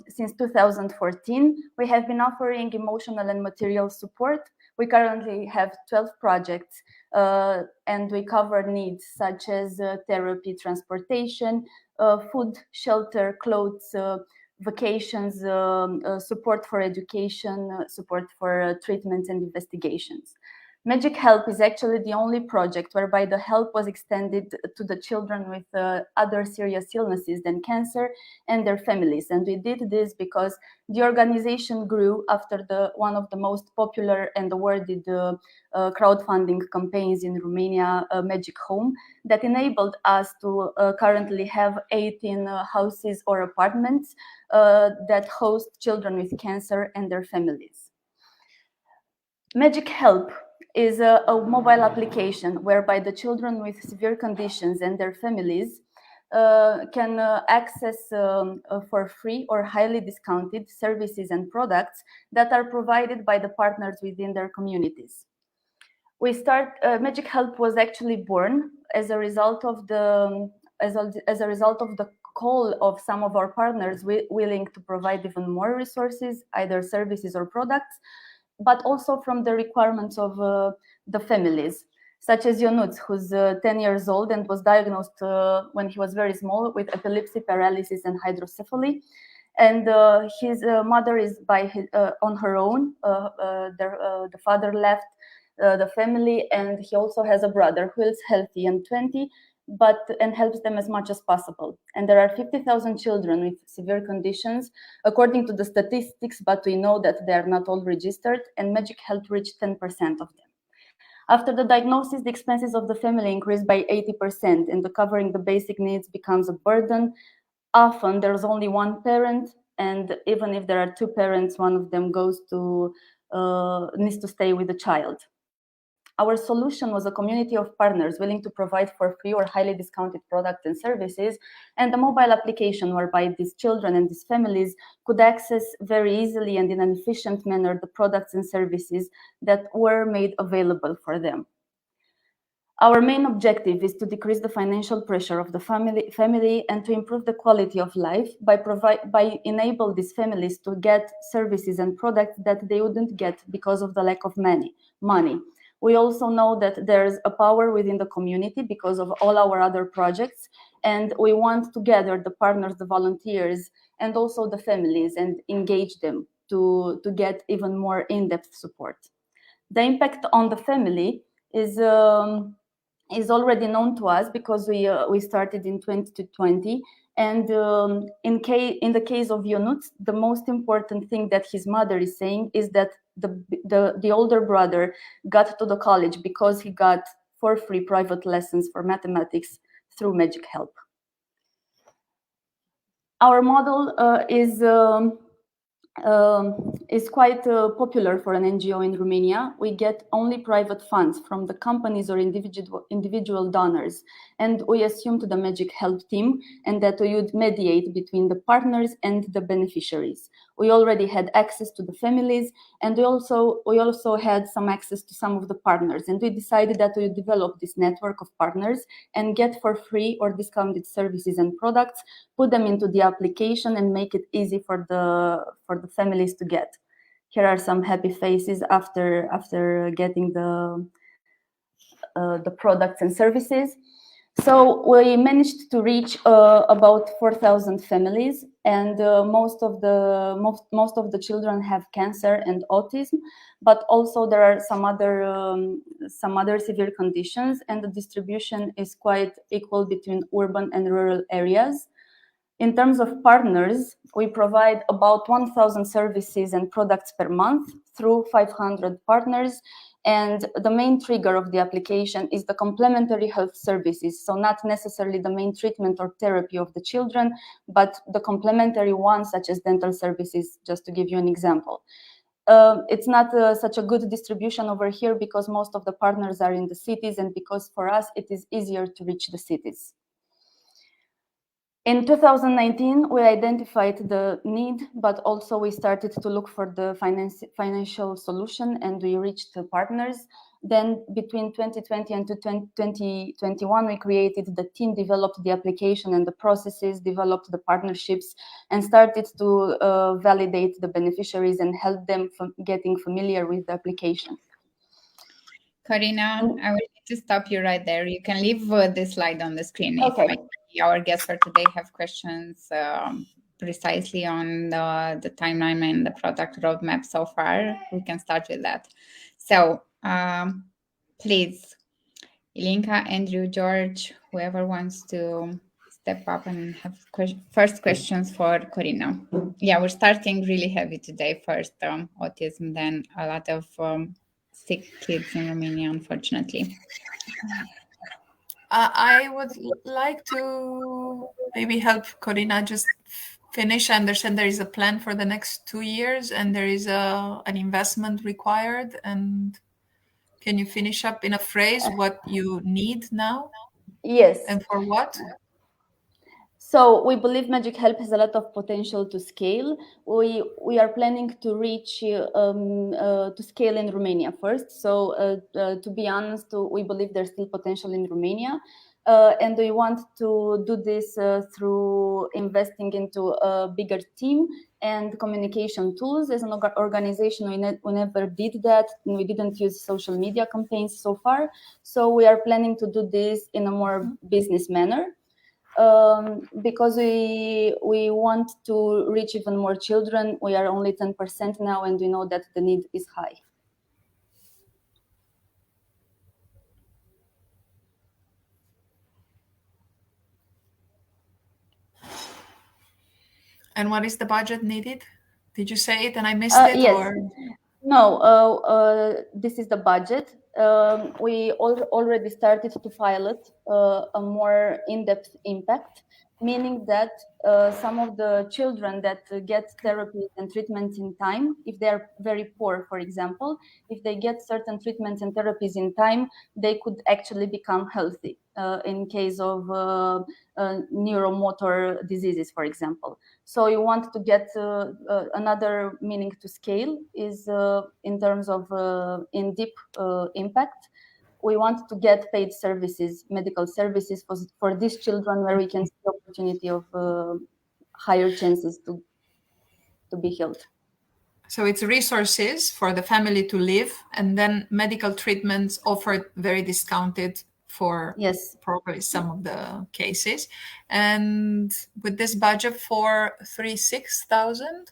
since 2014, we have been offering emotional and material support. We currently have 12 projects, and we cover needs such as therapy, transportation, food, shelter, clothes, vacations, support for education, support for treatments and investigations. Magic Help is actually the only project whereby the help was extended to the children with other serious illnesses than cancer and their families. And we did this because the organization grew after one of the most popular and awarded crowdfunding campaigns in Romania, Magic Home, that enabled us to currently have 18 houses or apartments that host children with cancer and their families. Magic Help is a mobile application whereby the children with severe conditions and their families can access for free or highly discounted services and products that are provided by the partners within their communities. Magic Help was actually born as a result of the call of some of our partners willing to provide even more resources, either services or products, but also from the requirements of the families, such as Ionuț, who's 10 years old and was diagnosed when he was very small with epilepsy, paralysis, and hydrocephaly. And his mother is on her own. The father left the family, and he also has a brother who is healthy and 20, and helps them as much as possible. And there are 50,000 children with severe conditions, according to the statistics, but we know that they are not all registered, and Magic Help reached 10% of them. After the diagnosis, the expenses of the family increased by 80%, and covering the basic needs becomes a burden. Often there's only one parent, and even if there are two parents, one of them needs to stay with the child. Our solution was a community of partners willing to provide for free or highly discounted products and services, and a mobile application whereby these children and these families could access very easily and in an efficient manner the products and services that were made available for them. Our main objective is to decrease the financial pressure of the family and to improve the quality of life by enable these families to get services and products that they wouldn't get because of the lack of money. We also know that there's a power within the community because of all our other projects, and we want to gather the partners, the volunteers, and also the families and engage them to get even more in-depth support. The impact on the family is already known to us because we started in 2020. And in the case of Ionuț, the most important thing that his mother is saying is that the older brother got to the college because he got for free private lessons for mathematics through Magic Help. Our model is quite popular for an NGO in Romania. We get only private funds from the companies or individual donors, and we assume to the Magic Help team and that we would mediate between the partners and the beneficiaries. We already had access to the families, and we also had some access to some of the partners, and we decided that we would develop this network of partners and get for free or discounted services and products, put them into the application, and make it easy for the families to get. Here are some happy faces after getting the products and services. So we managed to reach about 4,000 families, and most of the children have cancer and autism, but also there are some other severe conditions, and the distribution is quite equal between urban and rural areas. In terms of partners, we provide about 1,000 services and products per month through 500 partners. And the main trigger of the application is the complementary health services. So not necessarily the main treatment or therapy of the children, but the complementary ones, such as dental services, just to give you an example. It's not such a good distribution over here because most of the partners are in the cities, and because for us it is easier to reach the cities. In 2019, we identified the need, but also we started to look for the financial solution, and we reached the partners. Then between 2020 and 2021, we created the team, developed the application and the processes, developed the partnerships, and started to validate the beneficiaries and help them getting familiar with the application. Corina, I will need to stop you right there. You can leave this slide on the screen. Okay. If our guests for today have questions precisely on the timeline and the product roadmap so far, we can start with that. So please, Ilinca, Andrew, George, whoever wants to step up and have first questions for Corina. Yeah, we're starting really heavy today. First autism, then a lot of sick kids in Romania, unfortunately. I would like to maybe help Corina just finish. I understand there is a plan for the next 2 years and there is an investment required. And can you finish up in a phrase what you need now? Yes. And for what? So we believe Magic Help has a lot of potential to scale. We are planning to reach to scale in Romania first. So to be honest, we believe there's still potential in Romania. And we want to do this through investing into a bigger team and communication tools. As an organization, we never did that. We didn't use social media campaigns so far. So we are planning to do this in a more business manner. Because we want to reach even more children. We are only 10% now, and we know that the need is high. And what is the budget needed? Did you say it and I missed it? Yes. Or? No, this is the budget. We already started to pilot a more in-depth impact, meaning that some of the children that get therapies and treatments in time, if they're very poor, for example, if they get certain treatments and therapies in time, they could actually become healthy in case of neuromotor diseases, for example. So you want to get another meaning to scale is in terms of in-deep impact. We want to get paid services, medical services for these children, where we can see the opportunity of higher chances to be healed. So it's resources for the family to live, and then medical treatments offered very discounted for probably some of the cases. And with this budget for 36,000,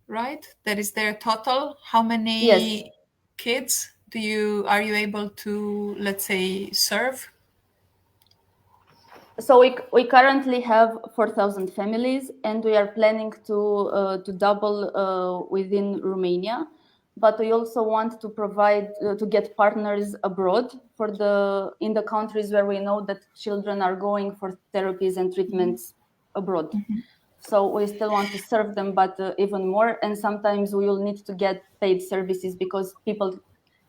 right? That is their total. How many kids are you able to, let's say, serve? So we currently have 4,000 families, and we are planning to double within Romania. But we also want to provide to get partners abroad in the countries where we know that children are going for therapies and treatments abroad. So we still want to serve them, but even more. And sometimes we will need to get paid services because people,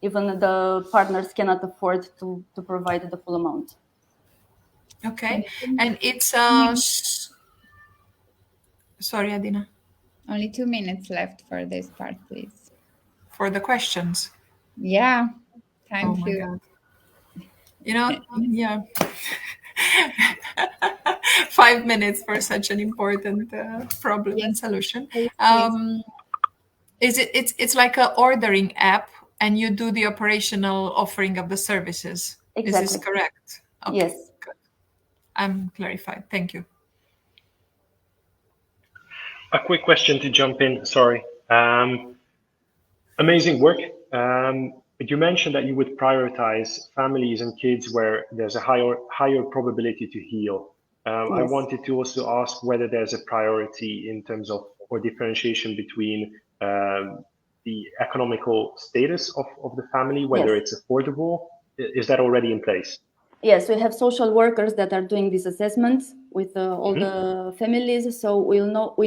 even the partners, cannot afford to provide the full amount. Okay, and it's sorry, Adina. Only 2 minutes left for this part, please. For the questions. Yeah, time my flew. God. You know, yeah. 5 minutes for such an important problem and solution. It's like an ordering app, and you do the operational offering of the services. Exactly. Is this correct? Okay, yes. Good. I'm clarified. Thank you. A quick question to jump in. Sorry. Amazing work. But you mentioned that you would prioritize families and kids where there's a higher probability to heal. I wanted to also ask whether there's a priority in terms of or differentiation between the economical status of the family, whether it's affordable. Is that already in place? Yes, we have social workers that are doing these assessments with all the families. So we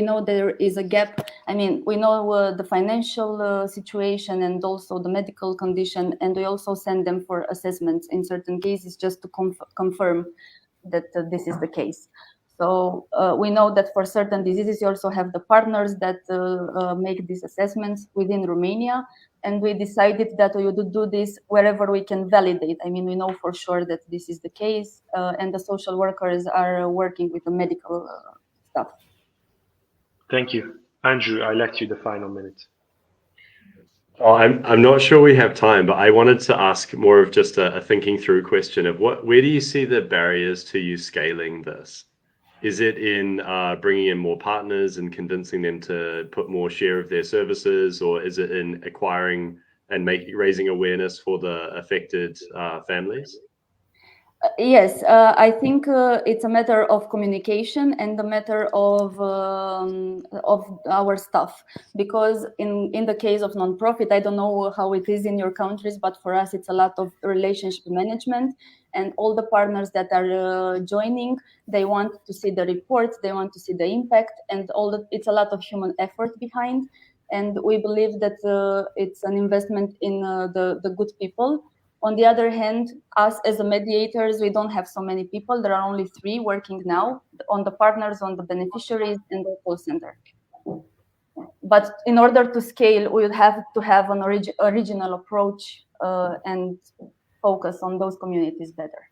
know there is a gap. I mean, we know the financial situation and also the medical condition, and we also send them for assessments in certain cases just to confirm that this is the case. So we know that for certain diseases, you also have the partners that make these assessments within Romania. And we decided that we would do this wherever we can validate. I mean, we know for sure that this is the case, and the social workers are working with the medical stuff. Thank you. Andrew, I left you the final minute. Oh, I'm not sure we have time, but I wanted to ask more of just a thinking through question of where do you see the barriers to you scaling this? Is it in bringing in more partners and convincing them to put more share of their services, or is it in acquiring and raising awareness for the affected families? Yes, I think it's a matter of communication and a matter of our staff. Because in the case of nonprofit, I don't know how it is in your countries, but for us, it's a lot of relationship management. And all the partners that are joining, they want to see the reports, they want to see the impact, and it's a lot of human effort behind. And we believe that it's an investment in the good people. On the other hand, us as the mediators, we don't have so many people. There are only 3 working now on the partners, on the beneficiaries, and the call center. But in order to scale, we would have to have an original approach and focus on those communities better.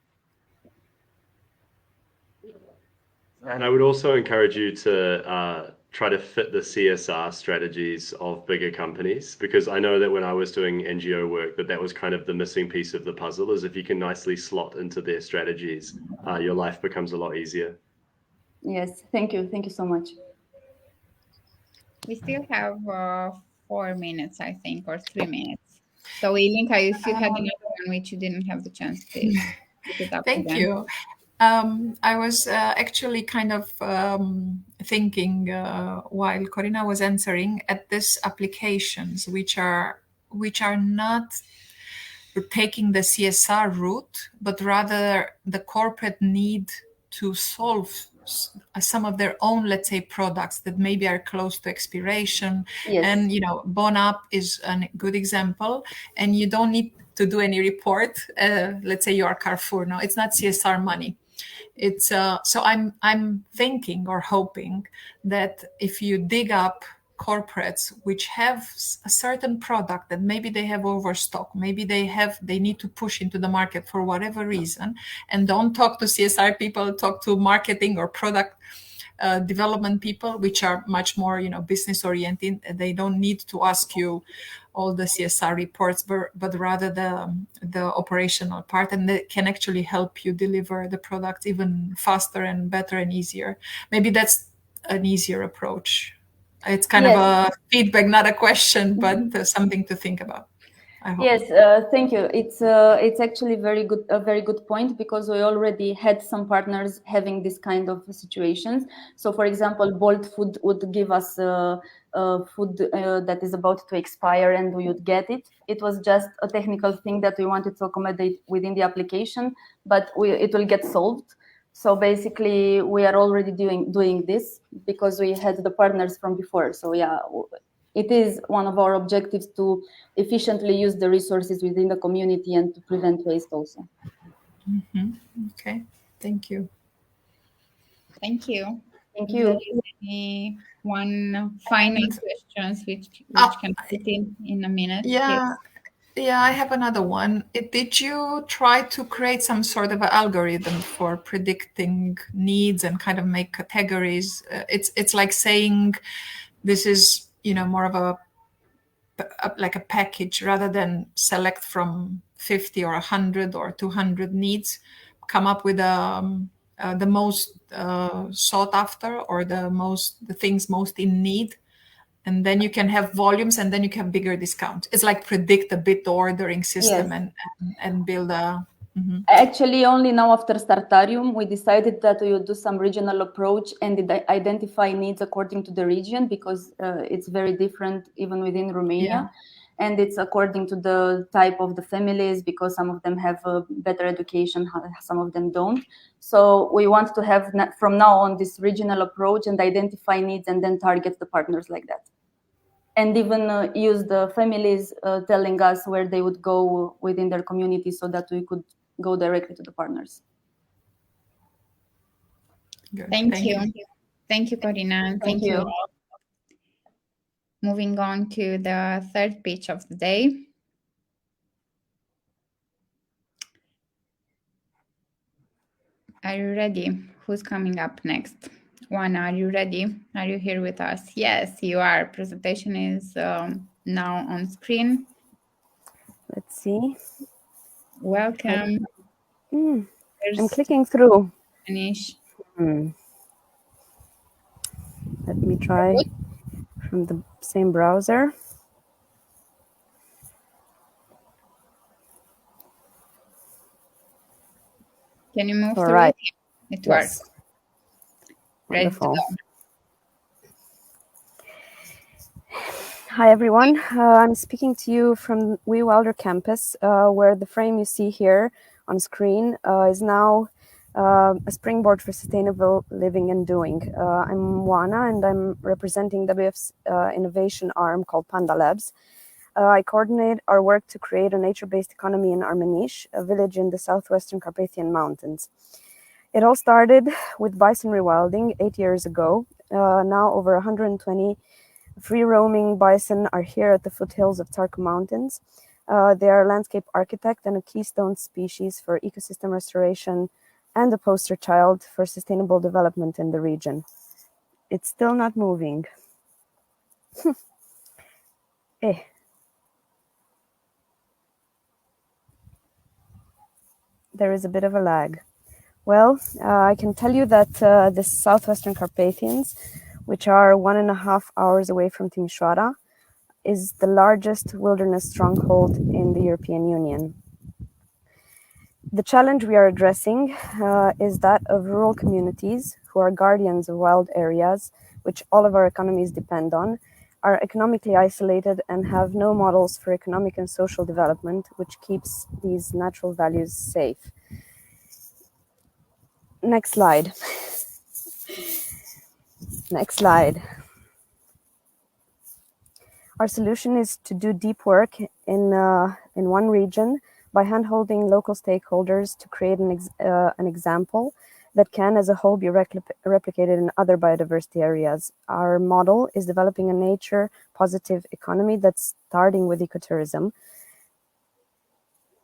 And I would also encourage you to try to fit the CSR strategies of bigger companies, because I know that when I was doing NGO work, that was kind of the missing piece of the puzzle, is if you can nicely slot into their strategies, your life becomes a lot easier. Yes, thank you. Thank you so much. We still have 4 minutes, I think, or 3 minutes. So Ilinka, if you had another one which you didn't have the chance to pick it up. Thank you. I was actually kind of thinking while Corina was answering at these applications, which are not taking the CSR route, but rather the corporate need to solve some of their own, let's say, products that maybe are close to expiration. Yes. And, you know, Up is a good example. And you don't need to do any report. Let's say you are Carrefour. No, it's not CSR money. It's so I'm thinking or hoping that if you dig up corporates which have a certain product that maybe they have overstock, maybe they need to push into the market for whatever reason, and don't talk to CSR people, talk to marketing or product development people, which are much more, you know, business oriented. They don't need to ask you all the CSR reports, but rather the operational part, and they can actually help you deliver the product even faster and better and easier. Maybe that's an easier approach. It's kind of a feedback, not a question, but something to think about. Yes, thank you. It's actually a very good point, because we already had some partners having this kind of situations. So, for example, Bolt Food would give us food that is about to expire, and we would get it. It was just a technical thing that we wanted to accommodate within the application, but it will get solved. So basically, we are already doing this because we had the partners from before. So yeah, it is one of our objectives to efficiently use the resources within the community and to prevent waste also. Okay, thank you. Thank you. Thank you. Any one final questions which can fit in a minute? Yeah. Please. Yeah, I have another one. Did you try to create some sort of an algorithm for predicting needs and kind of make categories? It's like saying this is, you know, more of like a package, rather than select from 50 or 100 or 200 needs, come up with the most sought after, or the things most in need. And then you can have volumes, and then you can have bigger discount. It's like predict a bit ordering system. Yes. and build a... Actually, only now after Startarium, we decided that we would do some regional approach and identify needs according to the region, because it's very different even within Romania. Yeah. And it's according to the type of the families, because some of them have a better education, some of them don't. So we want to have from now on this regional approach and identify needs, and then target the partners like that. And even use the families telling us where they would go within their community, so that we could go directly to the partners. Good. Thank you. Thank you, Corina. Thank you. Moving on to the third pitch of the day. Are you ready? Who's coming up next? Juana, are you ready? Are you here with us? Yes, you are. Presentation is now on screen. Let's see. Welcome. I'm clicking through. Finish. Let me try from the same browser. Can you move All through right. it? It works. Wonderful. Hi, everyone. I'm speaking to you from Wee Wilder campus, where the frame you see here on screen is now a springboard for sustainable living and doing. I'm Juana, and I'm representing WF's innovation arm called Panda Labs. I coordinate our work to create a nature-based economy in Armeniș, a village in the southwestern Carpathian Mountains. It all started with bison rewilding 8 years ago. Now over 120 free-roaming bison are here at the foothills of Tarku Mountains. They are a landscape architect and a keystone species for ecosystem restoration and a poster child for sustainable development in the region. It's still not moving. There is a bit of a lag. Well, I can tell you that the southwestern Carpathians, which are 1.5 hours away from Timișoara, is the largest wilderness stronghold in the European Union. The challenge we are addressing is that of rural communities who are guardians of wild areas, which all of our economies depend on, are economically isolated and have no models for economic and social development, which keeps these natural values safe. Next slide. Next slide. Our solution is to do deep work in one region by hand-holding local stakeholders to create an example that can, as a whole, be replicated in other biodiversity areas. Our model is developing a nature-positive economy that's starting with ecotourism.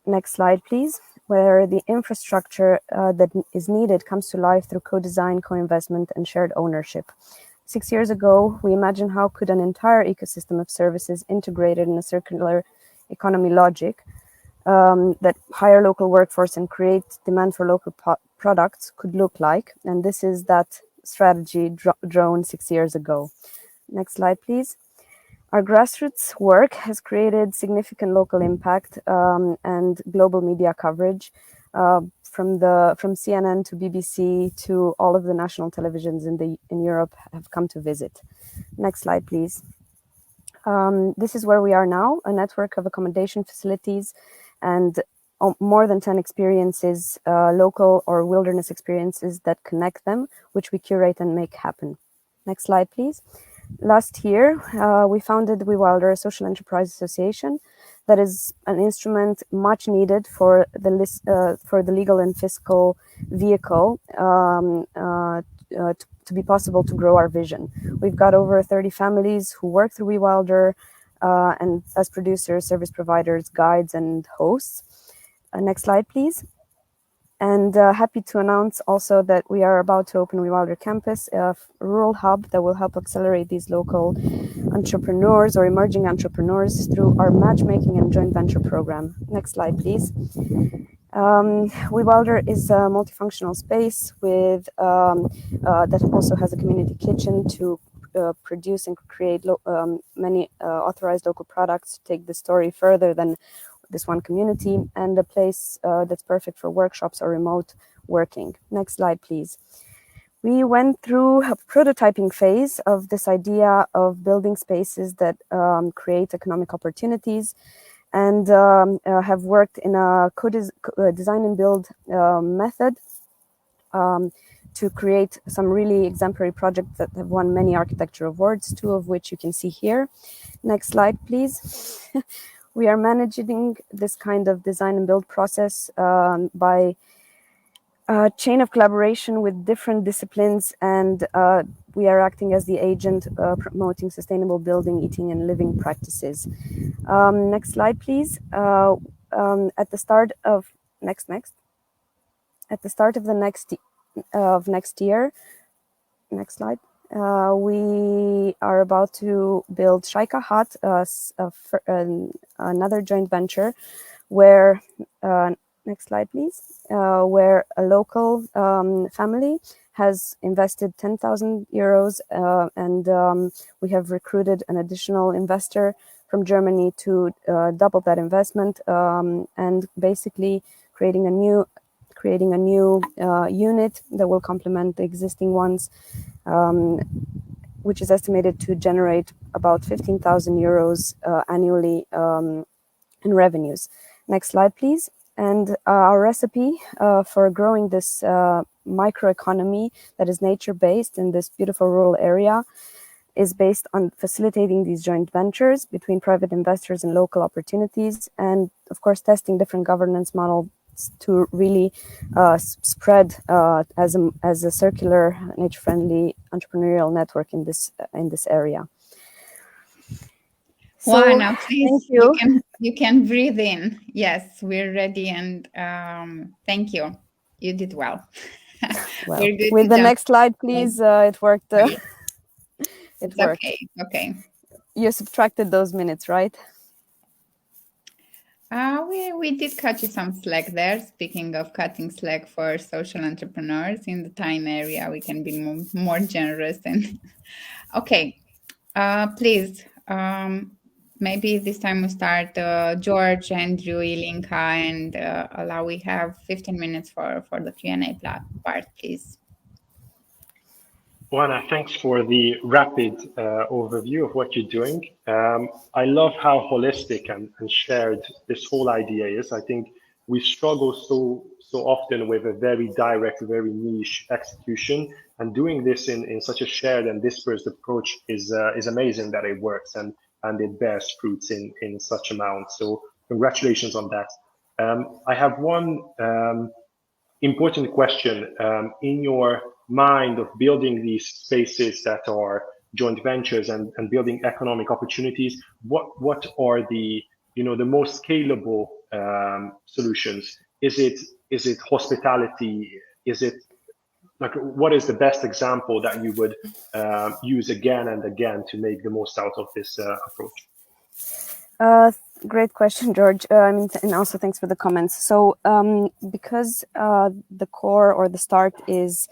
Next slide, please, where the infrastructure that is needed comes to life through co-design, co-investment, and shared ownership. 6 years ago, we imagined how could an entire ecosystem of services integrated in a circular economy logic that hire local workforce and create demand for local products could look like. And this is that strategy drawn 6 years ago. Next slide, please. Our grassroots work has created significant local impact and global media coverage from CNN to BBC to all of the national televisions in Europe have come to visit. Next slide, please. This is where we are now, a network of accommodation facilities and more than 10 experiences, local or wilderness experiences that connect them, which we curate and make happen. Next slide, please. Last year, we founded We Wilder, a social enterprise association that is an instrument much needed for the legal and fiscal vehicle to be possible to grow our vision. We've got over 30 families who work through We Wilder and as producers, service providers, guides, and hosts. Next slide, please. And happy to announce also that we are about to open We Wilder Campus, a rural hub that will help accelerate these local entrepreneurs or emerging entrepreneurs through our matchmaking and joint venture program. Next slide, please. We Wilder is a multifunctional space with that also has a community kitchen to produce and create many authorized local products to take the story further than this one community, and a place that's perfect for workshops or remote working. Next slide, please. We went through a prototyping phase of this idea of building spaces that create economic opportunities, and have worked in a design and build method to create some really exemplary projects that have won many architecture awards, 2 of which you can see here. Next slide, please. We are managing this kind of design and build process by a chain of collaboration with different disciplines, and we are acting as the agent promoting sustainable building, eating, and living practices. Next slide, please. At the start of At the start of the next year, next slide. We are about to build Shaika Hut, another joint venture where, next slide please, where a local family has invested 10,000 euros and we have recruited an additional investor from Germany to double that investment and basically creating a new unit that will complement the existing ones, which is estimated to generate about 15,000 euros annually in revenues. Next slide, please. And our recipe for growing this microeconomy that is nature-based in this beautiful rural area is based on facilitating these joint ventures between private investors and local opportunities, and of course testing different governance models to really spread as a circular, nature-friendly entrepreneurial network in this area. So, now please, thank you. You can breathe in. Yes, we're ready, and thank you. You did well. Well, with the next slide, please. It worked. It's okay. Okay. You subtracted those minutes, right? We did cut you some slack there. Speaking of cutting slack for social entrepreneurs in the time area, we can be more generous. And okay, please. Maybe this time we start George, Andrew, Ilinka, and allow we have 15 minutes for the Q&A part, please. Juana, thanks for the rapid overview of what you're doing. I love how holistic and shared this whole idea is. I think we struggle so often with a very direct, very niche execution, and doing this in such a shared and dispersed approach is amazing that it works and it bears fruits in such amount. So congratulations on that. I have one important question. In your mind of building these spaces that are joint ventures and building economic opportunities, what are the most scalable solutions? Is it hospitality? Is it like, what is the best example that you would use again and again to make the most out of this approach? Great question, George. And also thanks for the comments. So because the core or the start is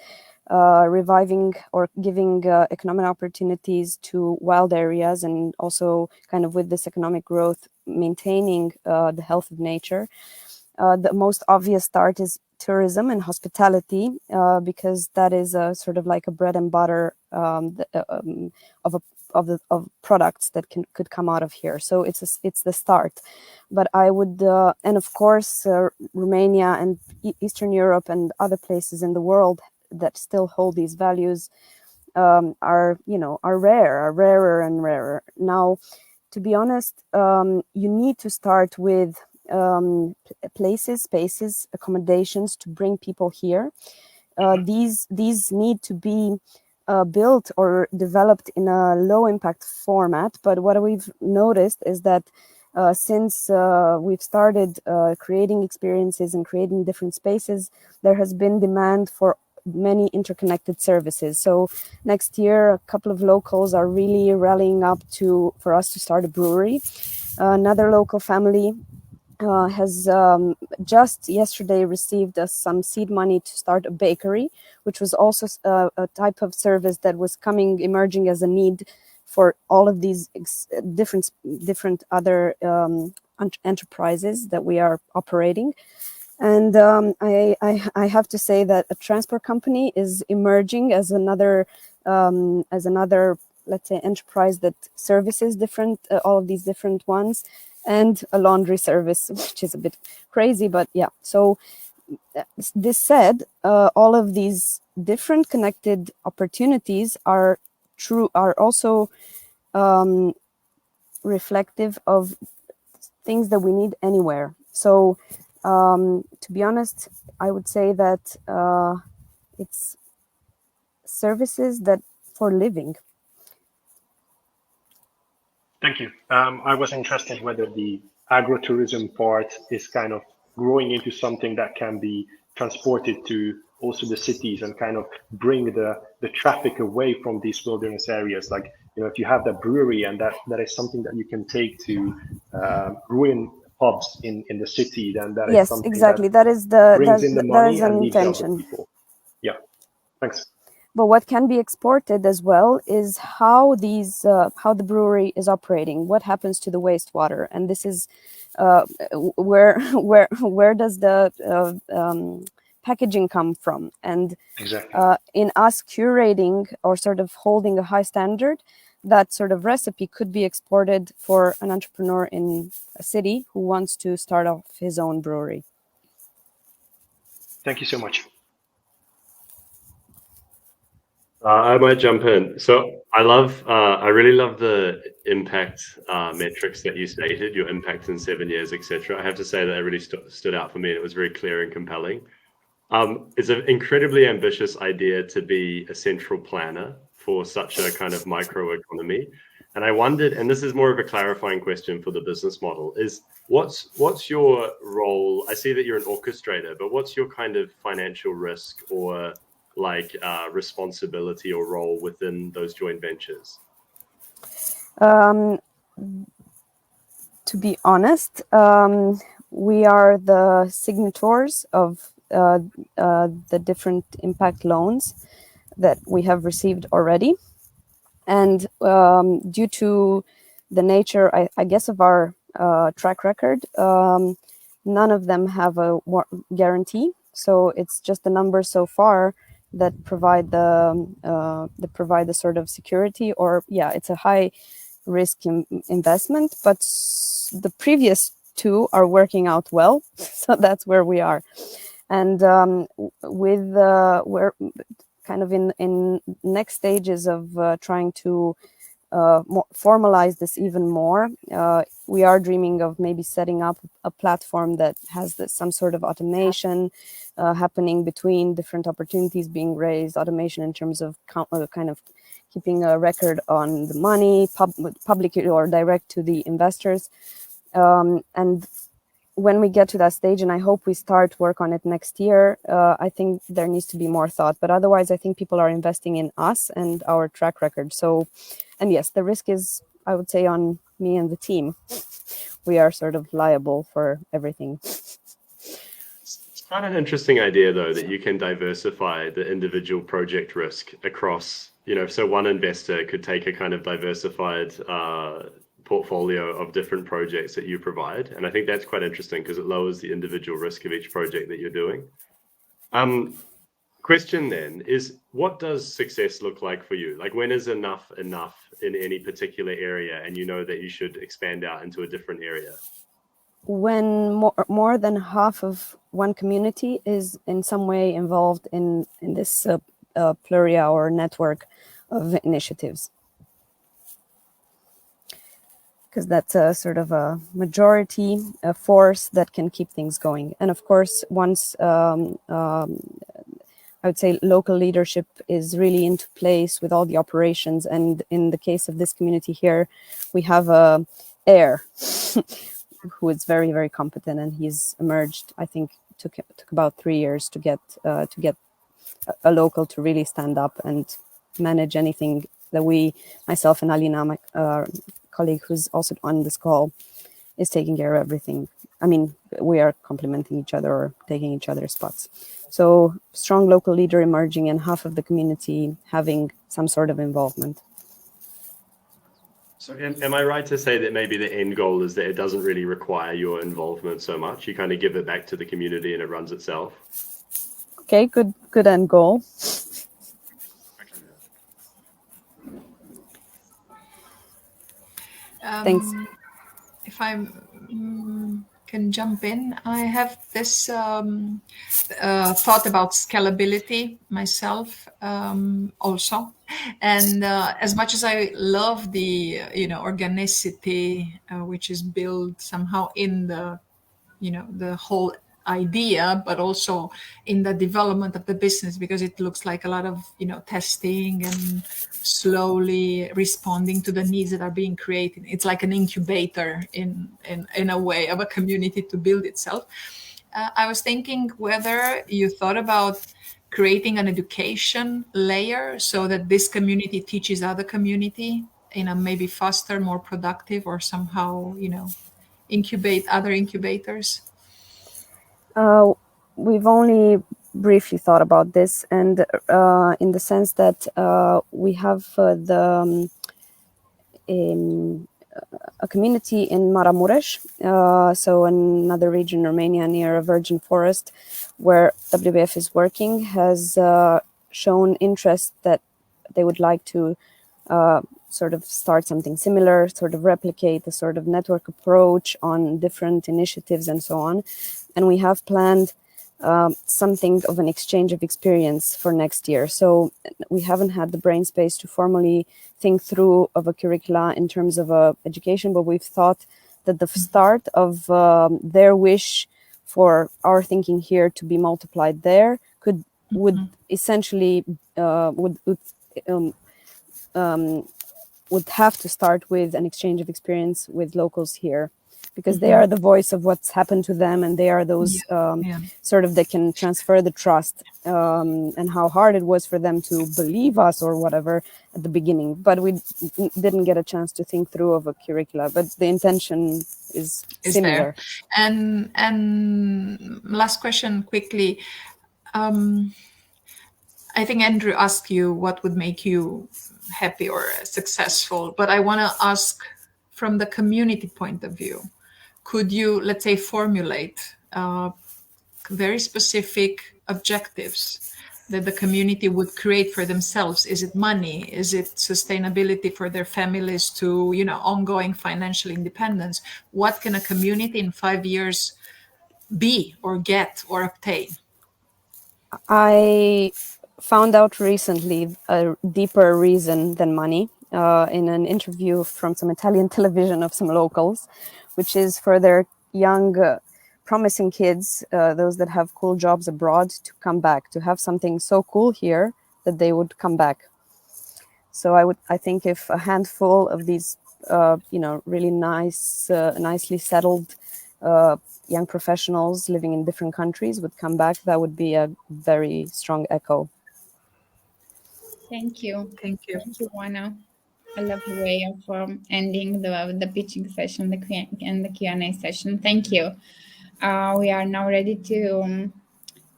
reviving or giving economic opportunities to wild areas, and also kind of with this economic growth, maintaining the health of nature, the most obvious start is tourism and hospitality, because that is a sort of like a bread and butter of products that could come out of here. So it's the start. But I would and of course Romania and Eastern Europe and other places in the world that still hold these values are rarer and rarer. Now, to be honest, you need to start with places, spaces, accommodations to bring people here. These need to be built or developed in a low impact format. But what we've noticed is that since we've started creating experiences and creating different spaces, there has been demand for many interconnected services. So next year, a couple of locals are really rallying up for us to start a brewery. Another local family has just yesterday received some seed money to start a bakery, which was also a type of service that was emerging as a need for all of these different other enterprises that we are operating. And I have to say that a transport company is emerging as another let's say enterprise that services all of these different ones. And a laundry service, which is a bit crazy, but yeah. So this said, all of these different connected opportunities are also reflective of things that we need anywhere. So to be honest, I would say that it's services that for living. Thank you. I was interested whether the agro-tourism part is kind of growing into something that can be transported to also the cities and kind of bring the traffic away from these wilderness areas. Like, if you have that brewery and that is something that you can take to ruin pubs in the city, then that is something exactly. that brings in the money that is and leaves out the intention. people. Yeah, thanks. But what can be exported as well is how the brewery is operating. What happens to the wastewater, and this is where does the packaging come from? And exactly. In us curating or sort of holding a high standard, that sort of recipe could be exported for an entrepreneur in a city who wants to start off his own brewery. Thank you so much. I might jump in. So I really love the impact metrics that you stated, your impact in 7 years, etc. I have to say that really stood out for me, and it was very clear and compelling. It's an incredibly ambitious idea to be a central planner for such a kind of microeconomy. And I wondered, and this is more of a clarifying question for the business model, is what's your role? I see that you're an orchestrator, but what's your kind of financial risk or like responsibility or role within those joint ventures? To be honest, we are the signatories of the different impact loans that we have received already. And due to the nature, I guess, of our track record, none of them have a guarantee. So it's just the numbers so far that provide the sort of security, or it's a high risk investment. But the previous two are working out well, so that's where we are. And we're kind of in next stages of trying to formalize this even more. We are dreaming of maybe setting up a platform that has some sort of automation happening between different opportunities being raised, automation in terms of kind of keeping a record on the money, public or direct to the investors. And when we get to that stage, and I hope we start work on it next year, I think there needs to be more thought. But otherwise, I think people are investing in us and our track record. So, and yes, the risk is, I would say, on me and the team. We are sort of liable for everything. It's quite an interesting idea, though, that you can diversify the individual project risk across, so one investor could take a kind of diversified portfolio of different projects that you provide. And I think that's quite interesting because it lowers the individual risk of each project that you're doing. Question then is, what does success look like for you? Like, when is enough in any particular area and you know that you should expand out into a different area? When more than half of one community is in some way involved in this pluria or network of initiatives. Because that's a sort of a majority, a force that can keep things going. And of course, once I would say local leadership is really into place with all the operations, and in the case of this community here, we have a heir who is very, very competent, and he's emerged. I think took about 3 years to get a local to really stand up and manage anything that myself and Alina, my colleague who's also on this call, is taking care of everything. I mean, we are complementing each other or taking each other's spots. So strong local leader emerging and half of the community having some sort of involvement. So am I right to say that maybe the end goal is that it doesn't really require your involvement so much? You kind of give it back to the community and it runs itself? Okay, good end goal. Thanks. If I can jump in, I have this thought about scalability myself also. And as much as I love the organicity which is built somehow in the the whole idea, but also in the development of the business, because it looks like a lot of testing and slowly responding to the needs that are being created. It's like an incubator in a way of a community to build itself. I was thinking whether you thought about creating an education layer so that this community teaches other community in a maybe faster, more productive, or somehow incubate other incubators. We've only briefly thought about this, and in the sense that we have a community in Maramuresh, so another region in Romania near a virgin forest where WWF is working, has shown interest that they would like to sort of start something similar, sort of replicate the sort of network approach on different initiatives and so on. And we have planned something of an exchange of experience for next year. So we haven't had the brain space to formally think through of a curricula in terms of education, but we've thought that the start of their wish for our thinking here to be multiplied there would essentially would have to start with an exchange of experience with locals here, because they are the voice of what's happened to them, and they are those sort of that can transfer the trust, and how hard it was for them to believe us or whatever at the beginning. But we didn't get a chance to think through of a curricula, but the intention is similar. There. And last question quickly. I think Andrew asked you what would make you happy or successful, but I want to ask from the community point of view. Could you, let's say, formulate very specific objectives that the community would create for themselves? Is it money? Is it sustainability for their families to, ongoing financial independence? What can a community in 5 years be or get or obtain? I found out recently a deeper reason than money in an interview from some Italian television of some locals, which is for their young, promising kids, those that have cool jobs abroad, to come back, to have something so cool here that they would come back. So I think if a handful of these, really nice, nicely settled young professionals living in different countries would come back, that would be a very strong echo. Thank you. Thank you. Thank you, Juana. A lovely way of ending the pitching session, the Q&A session. Thank you. We are now ready to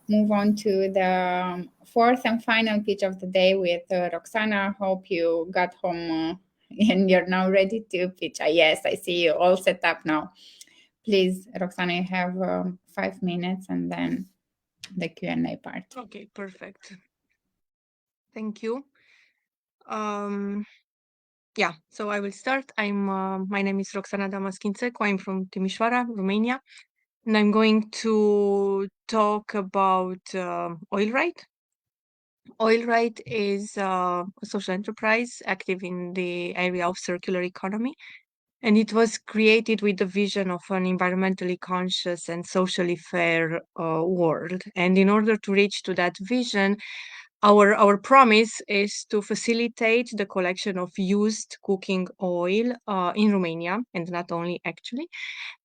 move on to the fourth and final pitch of the day with Roxana. Hope you got home and you're now ready to pitch. Yes, I see you all set up now. Please, Roxana, you have 5 minutes and then the Q&A part. Okay, perfect. Thank you. Yeah, so I will start. My name is Roxana Damaschințecu. I'm from Timișoara, Romania, and I'm going to talk about Oil Right. Oil Right is a social enterprise active in the area of circular economy, and it was created with the vision of an environmentally conscious and socially fair world. And in order to reach to that vision, our promise is to facilitate the collection of used cooking oil in Romania, and not only actually,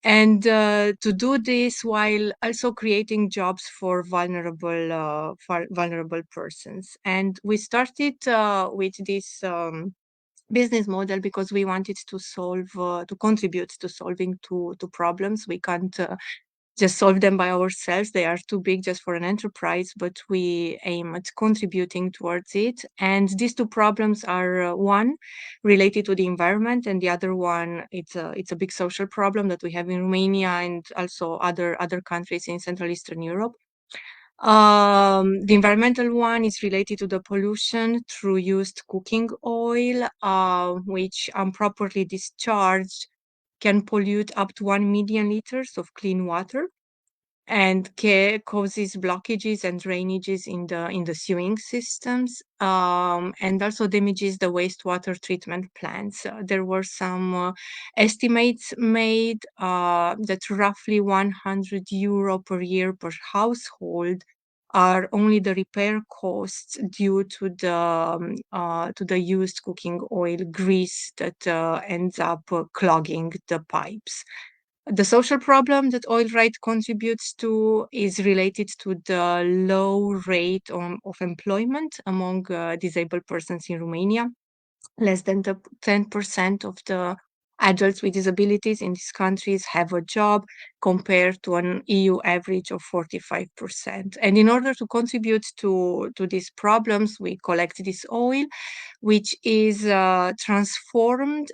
and to do this while also creating jobs for vulnerable persons. And we started with this business model because we wanted to contribute to solving two problems. We can't just solve them by ourselves. They are too big just for an enterprise, but we aim at contributing towards it. And these two problems are one related to the environment, and the other one, it's a big social problem that we have in Romania and also other countries in Central Eastern Europe. The environmental one is related to the pollution through used cooking oil, which improperly discharged can pollute up to 1 million liters of clean water and causes blockages and drainages in the sewing systems, and also damages the wastewater treatment plants. There were some estimates made that roughly €100 per year per household are only the repair costs due to the used cooking oil grease that ends up clogging the pipes. The social problem that Oil Right contributes to is related to the low rate of employment among disabled persons in Romania. Less than 10% of the adults with disabilities in these countries have a job, compared to an EU average of 45%. And in order to contribute to these problems, we collect this oil, which is transformed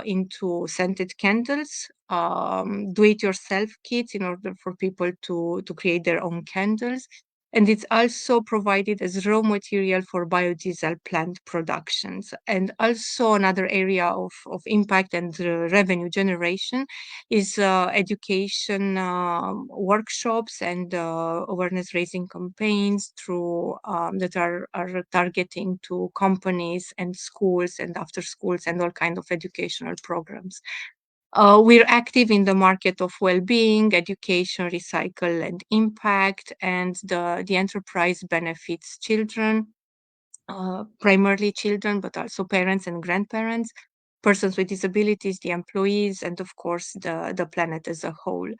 into scented candles, do-it-yourself kits in order for people to create their own candles. and it's also provided as raw material for biodiesel plant productions. And also another area of impact and revenue generation is education workshops and awareness raising campaigns through that are targeting to companies and schools and after schools and all kind of educational programs. We're active in the market of well-being, education, recycle, and impact, and the enterprise benefits children, primarily children, but also parents and grandparents, persons with disabilities, the employees, and of course the planet as a whole.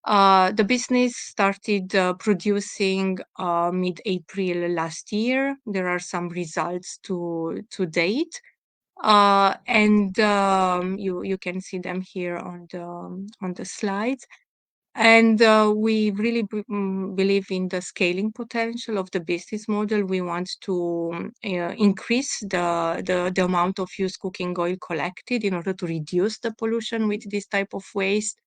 The business started producing mid-April last year. There are some results to date. And you can see them here on the slides. And we really believe in the scaling potential of the business model. We want to increase the amount of used cooking oil collected in order to reduce the pollution with this type of waste.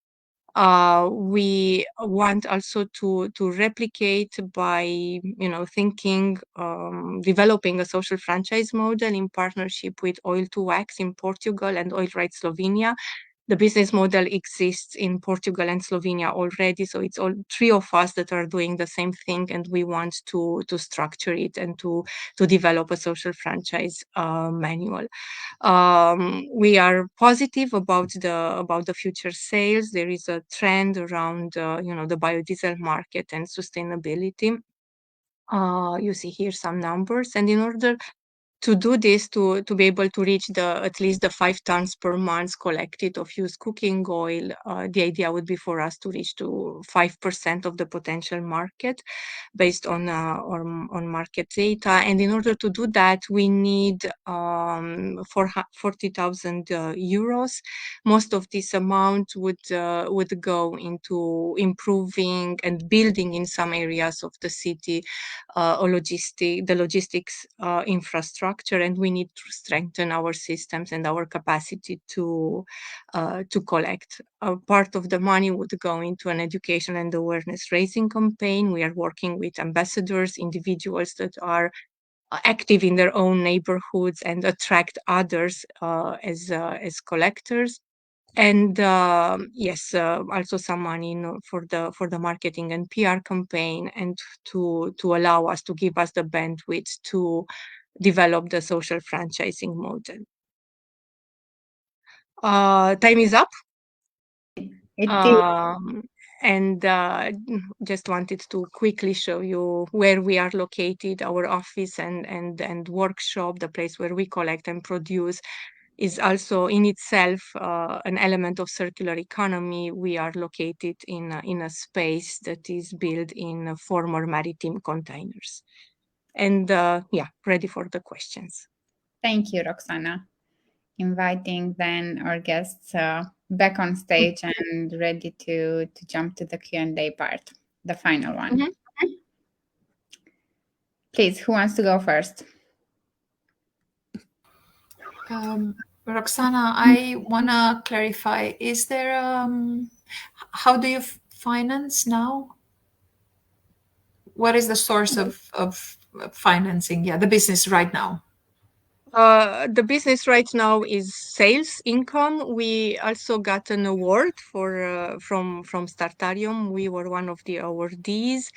We want also to replicate by thinking, developing a social franchise model in partnership with Oil to Wax in Portugal and Oil Right Slovenia. The business model exists in Portugal and Slovenia already, so it's all three of us that are doing the same thing, and we want to structure it and to develop a social franchise manual. We are positive about the future sales. There is a trend around the biodiesel market and sustainability. You see here some numbers, and in order to do this, to be able to reach at least the 5 tons per month collected of used cooking oil, the idea would be for us to reach to 5% of the potential market based on market data. And in order to do that, we need 40,000 euros. Most of this amount would go into improving and building in some areas of the city the logistics infrastructure, and we need to strengthen our systems and our capacity to collect. Part of the money would go into an education and awareness raising campaign. We are working with ambassadors, individuals that are active in their own neighborhoods and attract others as collectors. And yes, also some money for the marketing and PR campaign, and to allow us, to give us the bandwidth to develop the social franchising model. Time is up. And just wanted to quickly show you where we are located. Our office and workshop, the place where we collect and produce, is also in itself an element of circular economy. We are located in a space that is built in former maritime containers. And yeah, ready for the questions. Thank you, Roxana. Inviting then our guests back on stage and ready to jump to the Q&A part, the final one. Mm-hmm. Please, who wants to go first? Roxana, I want to clarify, is there, how do you finance now? What is the source of financing? Yeah, the business right now. The business right now is sales income. We also got an award from Startarium. We were one of the awardees.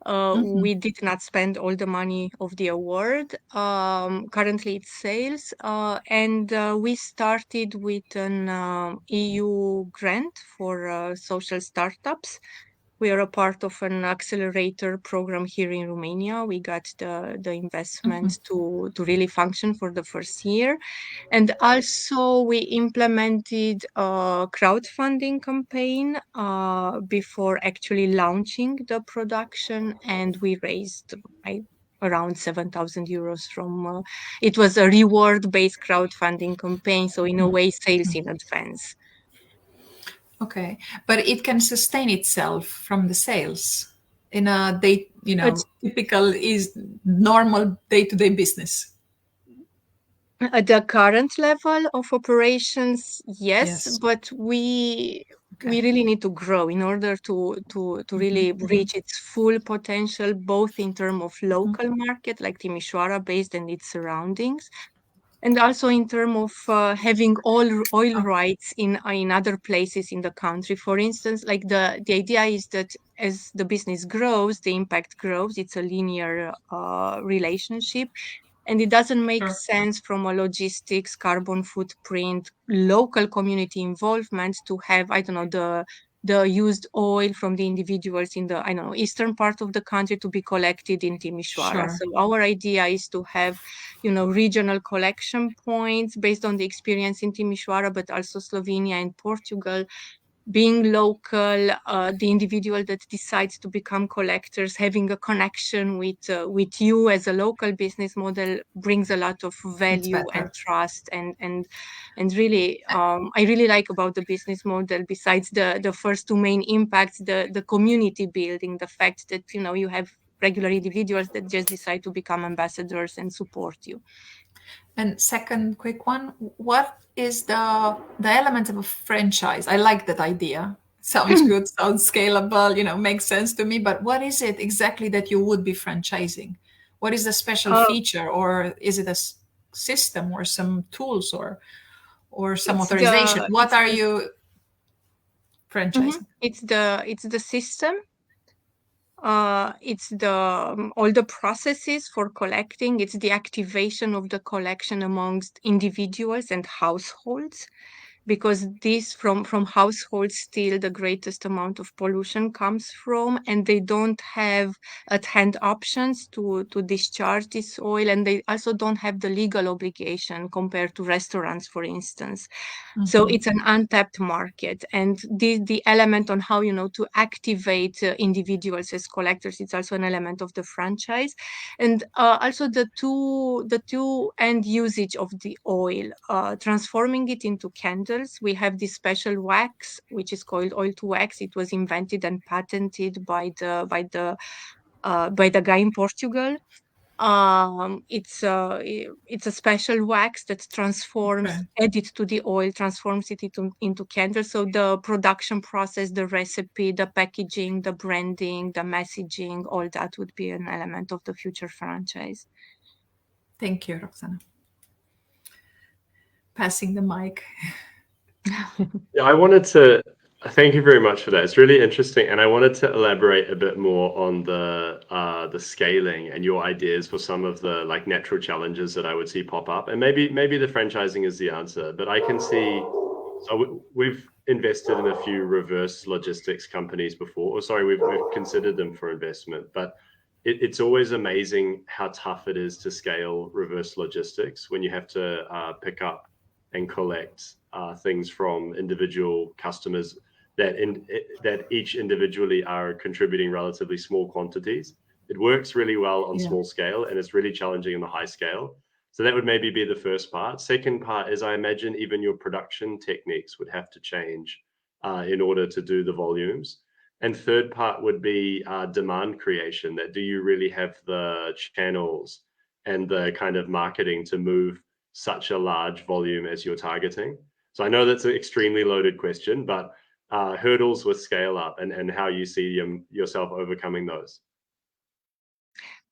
We did not spend all the money of the award. Currently it's sales. And we started with an EU grant for social startups. We are a part of an accelerator program here in Romania. We got the investment to really function for the first year. And also we implemented a crowdfunding campaign before actually launching the production. And we raised around 7,000 euros from, it was a reward-based crowdfunding campaign. So in a way, sales in advance. Okay, but it can sustain itself from the sales in a day, typical is normal day-to-day business. At the current level of operations, yes. But we we really need to grow in order to really reach its full potential, both in terms of local market like Timișoara based and its surroundings, and also in terms of having all oil rights in other places in the country. For instance, like the idea is that as the business grows, the impact grows. It's a linear relationship. And it doesn't make sense from a logistics, carbon footprint, local community involvement to have, I don't know, the used oil from the individuals in the, I don't know, eastern part of the country to be collected in Timișoara. So our idea is to have, you know, regional collection points based on the experience in Timișoara, but also Slovenia and Portugal. Being local, the individual that decides to become collectors, having a connection with you as a local business model brings a lot of value and trust, and really, I really like about the business model, besides the first two main impacts, the community building, the fact that, you know, you have regular individuals that just decide to become ambassadors and support you. And second quick one, what is the element of a franchise? I like that idea. Sounds good, sounds scalable, you know, makes sense to me. But what is it exactly that you would be franchising? What is the special feature, or is it a system or some tools or some authorization? What are you franchising? It's the system. It's all the processes for collecting. It's the activation of the collection amongst individuals and households, because this from households still the greatest amount of pollution comes from, and they don't have at hand options to discharge this oil, and they also don't have the legal obligation compared to restaurants, for instance. So it's an untapped market, and the element on how, you know, to activate individuals as collectors, it's also an element of the franchise. And also the two end usage of the oil, transforming it into candles. We have this special wax which is called oil to wax. It was invented and patented by the guy in Portugal. It's a special wax that transforms, added to the oil, transforms it into candles. So the production process, the recipe, the packaging, the branding, the messaging, all that would be an element of the future franchise. Thank you, Roxana. Passing the mic. Yeah, I wanted to thank you very much for that. It's really interesting, and I wanted to elaborate a bit more on the scaling and your ideas for some of the like natural challenges that I would see pop up. And maybe the franchising is the answer, but I can see. So we've invested in a few reverse logistics companies before. Or sorry, we've considered them for investment, but it's always amazing how tough it is to scale reverse logistics when you have to pick up and collect things from individual customers that each individually are contributing relatively small quantities. It works really well on small scale, and it's really challenging on the high scale. So that would maybe be the first part. Second part is, I imagine even your production techniques would have to change in order to do the volumes. And third part would be demand creation. That do you really have the channels and the kind of marketing to move such a large volume as you're targeting? So I know that's an extremely loaded question, but hurdles with scale up and how you see yourself overcoming those.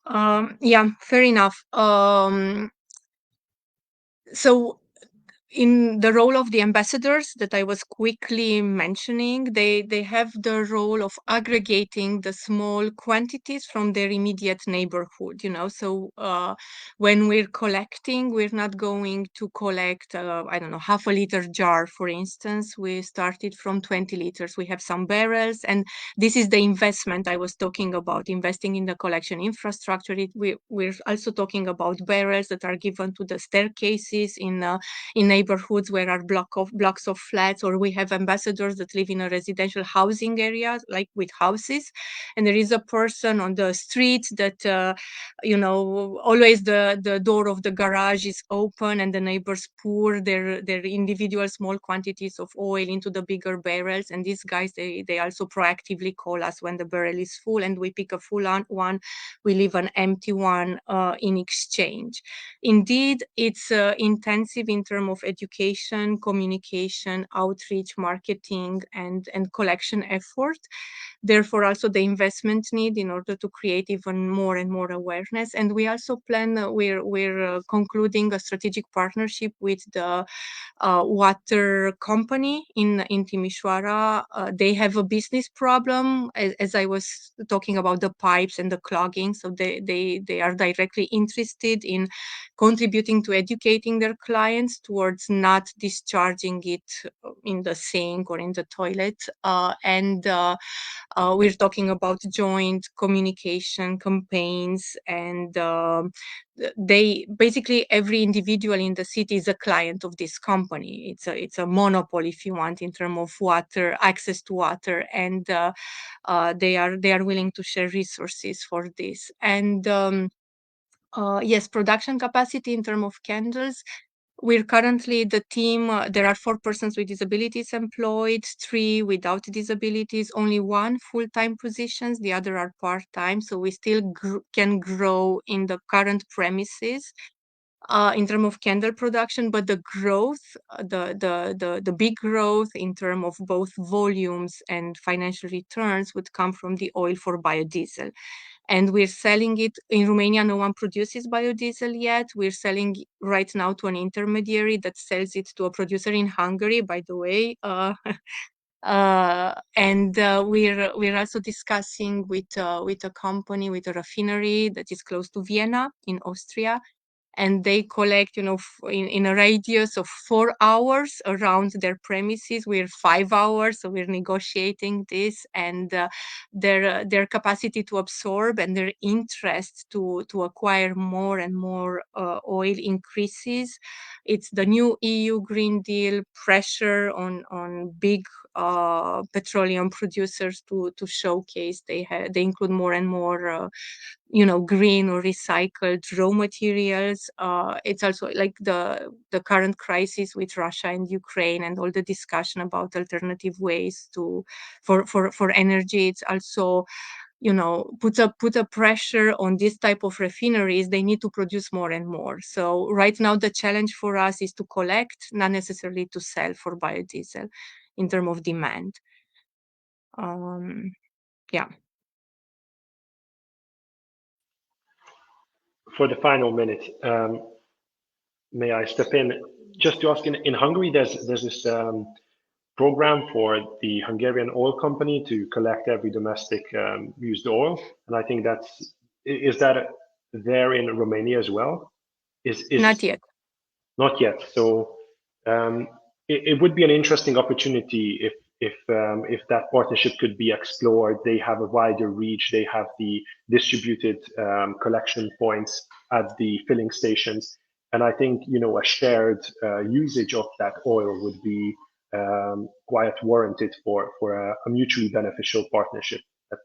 Yeah, fair enough. So in the role of the ambassadors that I was quickly mentioning, they have the role of aggregating the small quantities from their immediate neighborhood, you know. So when we're collecting, we're not going to collect, I don't know, half a liter jar, for instance. We started from 20 liters. We have some barrels, and this is the investment I was talking about, investing in the collection infrastructure. We're also talking about barrels that are given to the staircases in neighborhoods where are blocks of flats, or we have ambassadors that live in a residential housing area, like with houses, and there is a person on the street that you know, always the door of the garage is open, and the neighbors pour their individual small quantities of oil into the bigger barrels, and these guys, they also proactively call us when the barrel is full, and we pick a full one, we leave an empty one in exchange. Indeed, it's intensive in terms of education, communication, outreach, marketing, and collection effort. Therefore, also the investment need in order to create even more and more awareness. And we also plan, we're concluding a strategic partnership with the water company in Timișoara. They have a business problem, as I was talking about the pipes and the clogging. So they are directly interested in contributing to educating their clients towards not discharging it in the sink or in the toilet. We're talking about joint communication campaigns, and they basically, every individual in the city is a client of this company. It's a monopoly, if you want, in terms of water, access to water, and they are willing to share resources for this. And yes, production capacity in terms of candles. We're currently the team, there are 4 persons with disabilities employed, 3 without disabilities, only 1 full-time positions, the other are part-time. So we still can grow in the current premises in terms of candle production, but the growth, the big growth in terms of both volumes and financial returns would come from the oil for biodiesel. And we're selling it in Romania. No one produces biodiesel yet. We're selling right now to an intermediary that sells it to a producer in Hungary, by the way. We're also discussing with a company, with a refinery that is close to Vienna in Austria. And they collect, in a radius of 4 hours around their premises. We're 5 hours, so we're negotiating this, and their capacity to absorb and their interest to acquire more and more oil increases. It's the new EU Green Deal pressure on big petroleum producers to showcase they include more and more green or recycled raw materials. It's also like the current crisis with Russia and Ukraine and all the discussion about alternative ways for energy. It's also put a pressure on this type of refineries. They need to produce more and more. So right now the challenge for us is to collect, not necessarily to sell for biodiesel in terms of demand. Yeah. For the final minute, may I step in just to ask? In Hungary, there's this program for the Hungarian oil company to collect every domestic used oil, and I think is that there in Romania as well? Not yet. Not yet. So it would be an interesting opportunity if that partnership could be explored. They have a wider reach. They have the distributed collection points at the filling stations, and I think a shared usage of that oil would be quite warranted for a mutually beneficial partnership.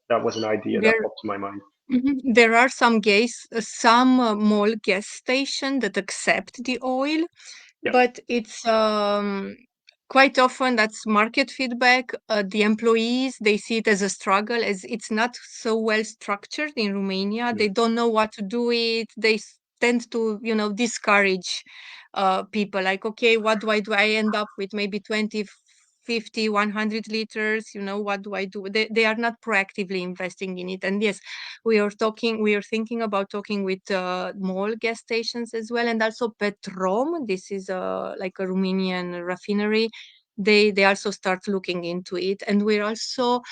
That was an idea that popped to my mind. There are some mall gas stations that accept the oil, but it's quite often that's market feedback. The employees, they see it as a struggle, as it's not so well structured in Romania. They don't know what to do with it. They tend to, discourage people. Like, okay, what do I do? I end up with maybe 20, 50, 100 liters, what do I do? They are not proactively investing in it. And yes, we are thinking about talking with mall gas stations as well, and also Petrom. This is like a Romanian refinery. They also start looking into it, and we're also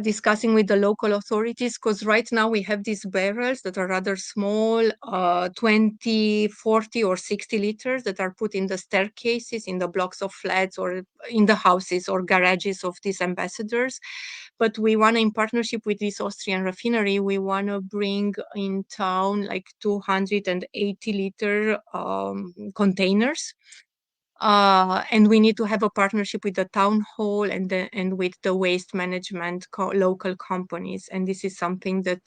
discussing with the local authorities, because right now we have these barrels that are rather small, 20, 40 or 60 liters that are put in the staircases, in the blocks of flats or in the houses or garages of these ambassadors. But we want to, in partnership with this Austrian refinery, we want to bring in town like 280 liter containers. And we need to have a partnership with the town hall and with the waste management local companies. And this is something that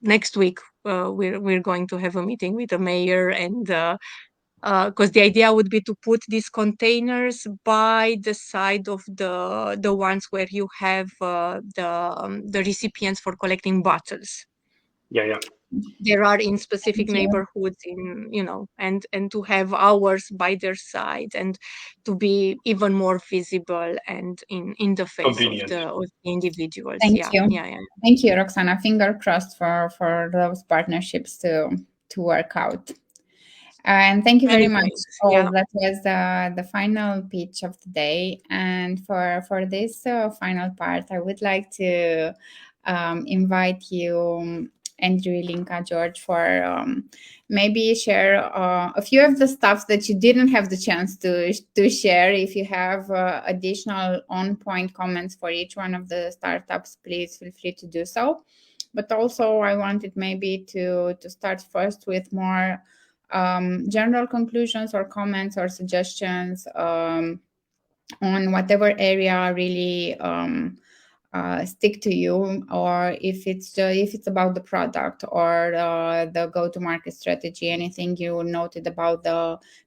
next week we're going to have a meeting with the mayor, and because the idea would be to put these containers by the side of the ones where you have the recipients for collecting bottles. there are in specific Thank you. neighborhoods, and to have ours by their side, and to be even more visible and in the face Convenient. of the individuals. Thank Yeah. Thank you, Roxana. Finger crossed for those partnerships to work out. And thank you very Many much. thanks. That was the final pitch of the day. And for this final part, I would like to invite you, Andrew, Ilinka, George, for maybe share a few of the stuff that you didn't have the chance to share. If you have additional on-point comments for each one of the startups, please feel free to do so. But also, I wanted maybe to start first with more general conclusions or comments or suggestions on whatever area really stick to you, or if it's about the product or the go-to-market strategy, anything you noted about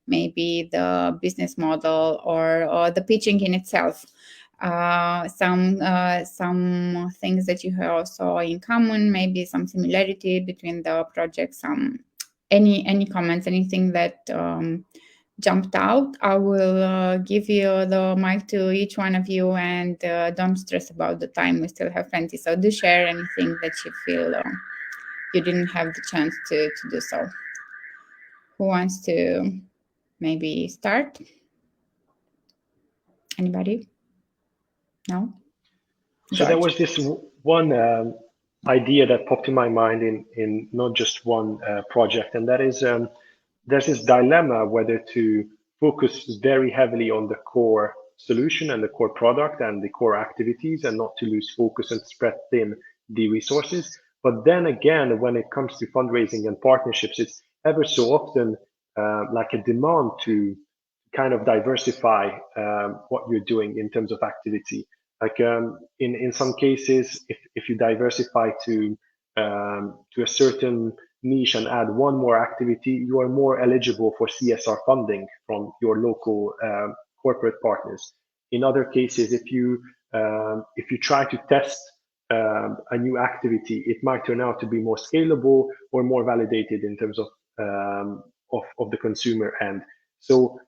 maybe the business model or the pitching in itself. Some things that you saw in common, maybe some similarity between the projects. Any comments, anything that jumped out. I will give you the mic to each one of you, and don't stress about the time. We still have plenty, so do share anything that you feel you didn't have the chance to do so. Who wants to maybe start? Anybody? No? So there was this one idea that popped in my mind in not just one project, and that is there's this dilemma whether to focus very heavily on the core solution and the core product and the core activities, and not to lose focus and spread thin the resources. But then again, when it comes to fundraising and partnerships, it's ever so often like a demand to kind of diversify what you're doing in terms of activity. Like in some cases, if you diversify to a certain niche and add one more activity, you are more eligible for CSR funding from your local corporate partners. In other cases, if you try to test a new activity, it might turn out to be more scalable or more validated in terms of the consumer end. So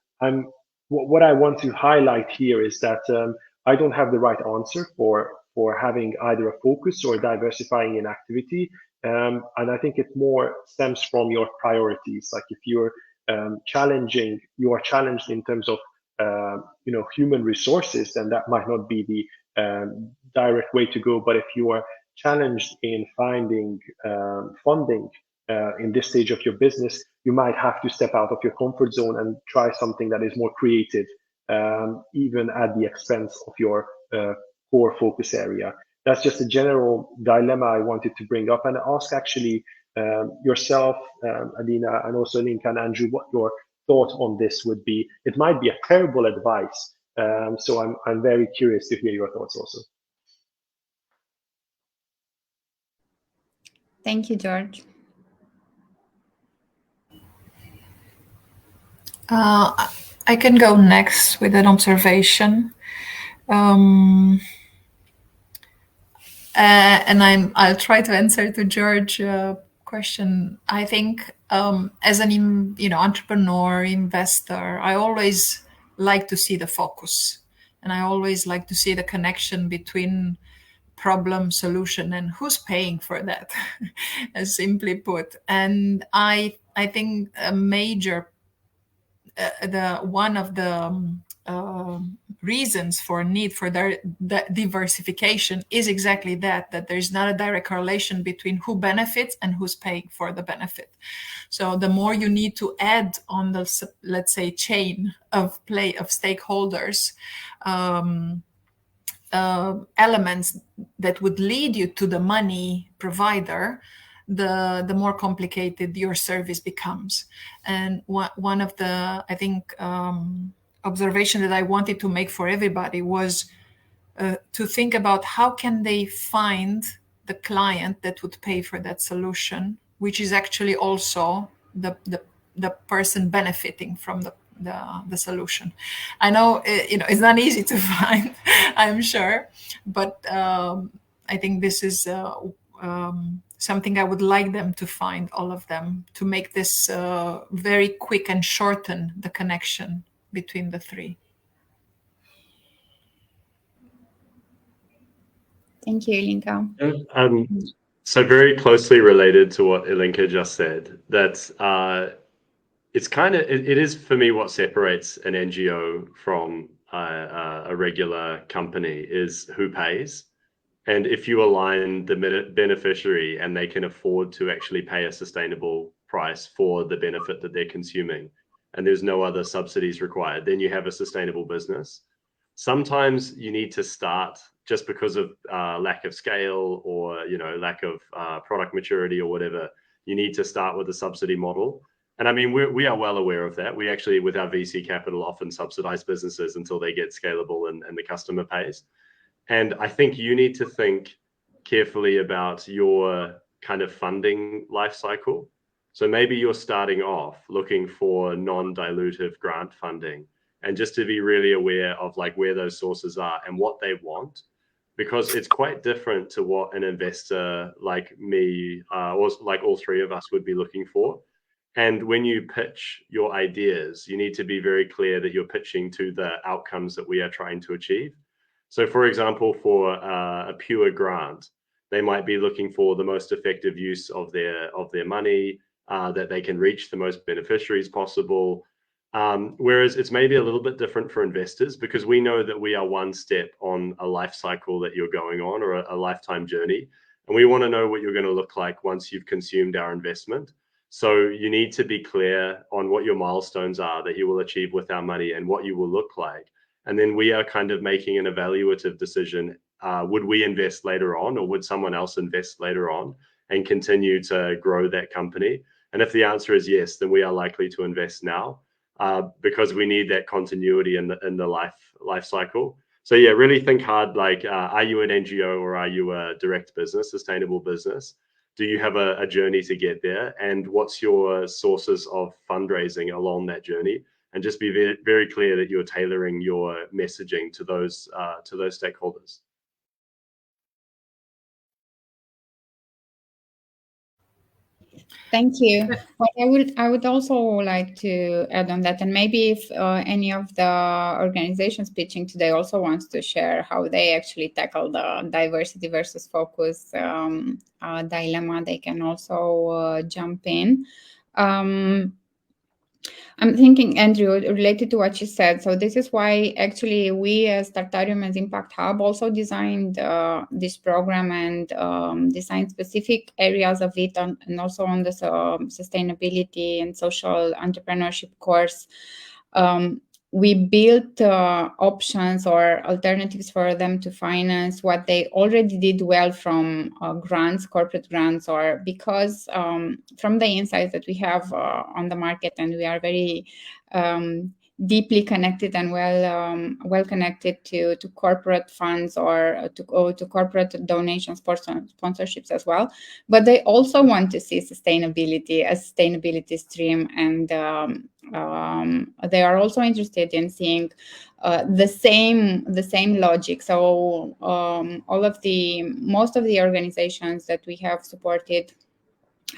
what I want to highlight here is that I don't have the right answer for having either a focus or diversifying in activity. And I think it more stems from your priorities. Like if you're you are challenged in terms of human resources, then that might not be the direct way to go. But if you are challenged in finding funding in this stage of your business, you might have to step out of your comfort zone and try something that is more creative, even at the expense of your core focus area. That's just a general dilemma I wanted to bring up and ask actually yourself, Adina, and also Ilinka and Andrew, what your thought on this would be. It might be a terrible advice, so I'm very curious to hear your thoughts also. Thank you, George. I can go next with an observation. And I'll try to answer to George's question. I think as an entrepreneur, investor, I always like to see the focus, and I always like to see the connection between problem, solution, and who's paying for that, as simply put. And I think a major one of the reasons for need for the diversification is exactly that there's not a direct correlation between who benefits and who's paying for the benefit. So the more you need to add on the, let's say, chain of play of stakeholders, elements that would lead you to the money provider, the more complicated your service becomes. And one of the, I think, observation that I wanted to make for everybody was to think about how can they find the client that would pay for that solution, which is actually also the person benefiting from the solution. I know it's not easy to find, I'm sure, but I think this is something I would like them to find, all of them, to make this very quick and shorten the connection between the three. Thank you, Ilinka. So very closely related to what Ilinka just said, that it's kind of, it is for me what separates an NGO from a regular company is who pays. And if you align the beneficiary and they can afford to actually pay a sustainable price for the benefit that they're consuming, and there's no other subsidies required, then you have a sustainable business. Sometimes you need to start just because of lack of scale or, you know, lack of product maturity or whatever. You need to start with a subsidy model. And I mean, we are well aware of that. We actually, with our VC capital, often subsidize businesses until they get scalable and the customer pays. And I think you need to think carefully about your kind of funding life cycle. So maybe you're starting off looking for non-dilutive grant funding, and just to be really aware of like where those sources are and what they want, because it's quite different to what an investor like me or like all three of us would be looking for. And when you pitch your ideas, you need to be very clear that you're pitching to the outcomes that we are trying to achieve. So for example, for a pure grant, they might be looking for the most effective use of their money, that they can reach the most beneficiaries possible. Whereas it's maybe a little bit different for investors, because we know that we are one step on a life cycle that you're going on, or a lifetime journey. And we want to know what you're going to look like once you've consumed our investment. So you need to be clear on what your milestones are that you will achieve with our money and what you will look like. And then we are kind of making an evaluative decision. Would we invest later on, or would someone else invest later on and continue to grow that company? And if the answer is yes, then we are likely to invest now, because we need that continuity in the life cycle. So yeah, really think hard, like, are you an NGO or are you a direct business, sustainable business? Do you have a journey to get there? And what's your sources of fundraising along that journey? And just be very, very clear that you're tailoring your messaging to those stakeholders. Thank you. What I would also like to add on that, and maybe if any of the organizations pitching today also wants to share how they actually tackle the diversity versus focus dilemma, they can also jump in. I'm thinking, Andrew, related to what you said. So this is why actually we as Startarium, as Impact Hub, also designed this program and designed specific areas of it, and also on the sustainability and social entrepreneurship course. We built options or alternatives for them to finance what they already did well from grants, corporate grants, or because from the insights that we have on the market, and we are very deeply connected and well connected to corporate funds or to corporate donations, sponsorships as well. But they also want to see sustainability, a sustainability stream, and they are also interested in seeing the same logic. So most of the organizations that we have supported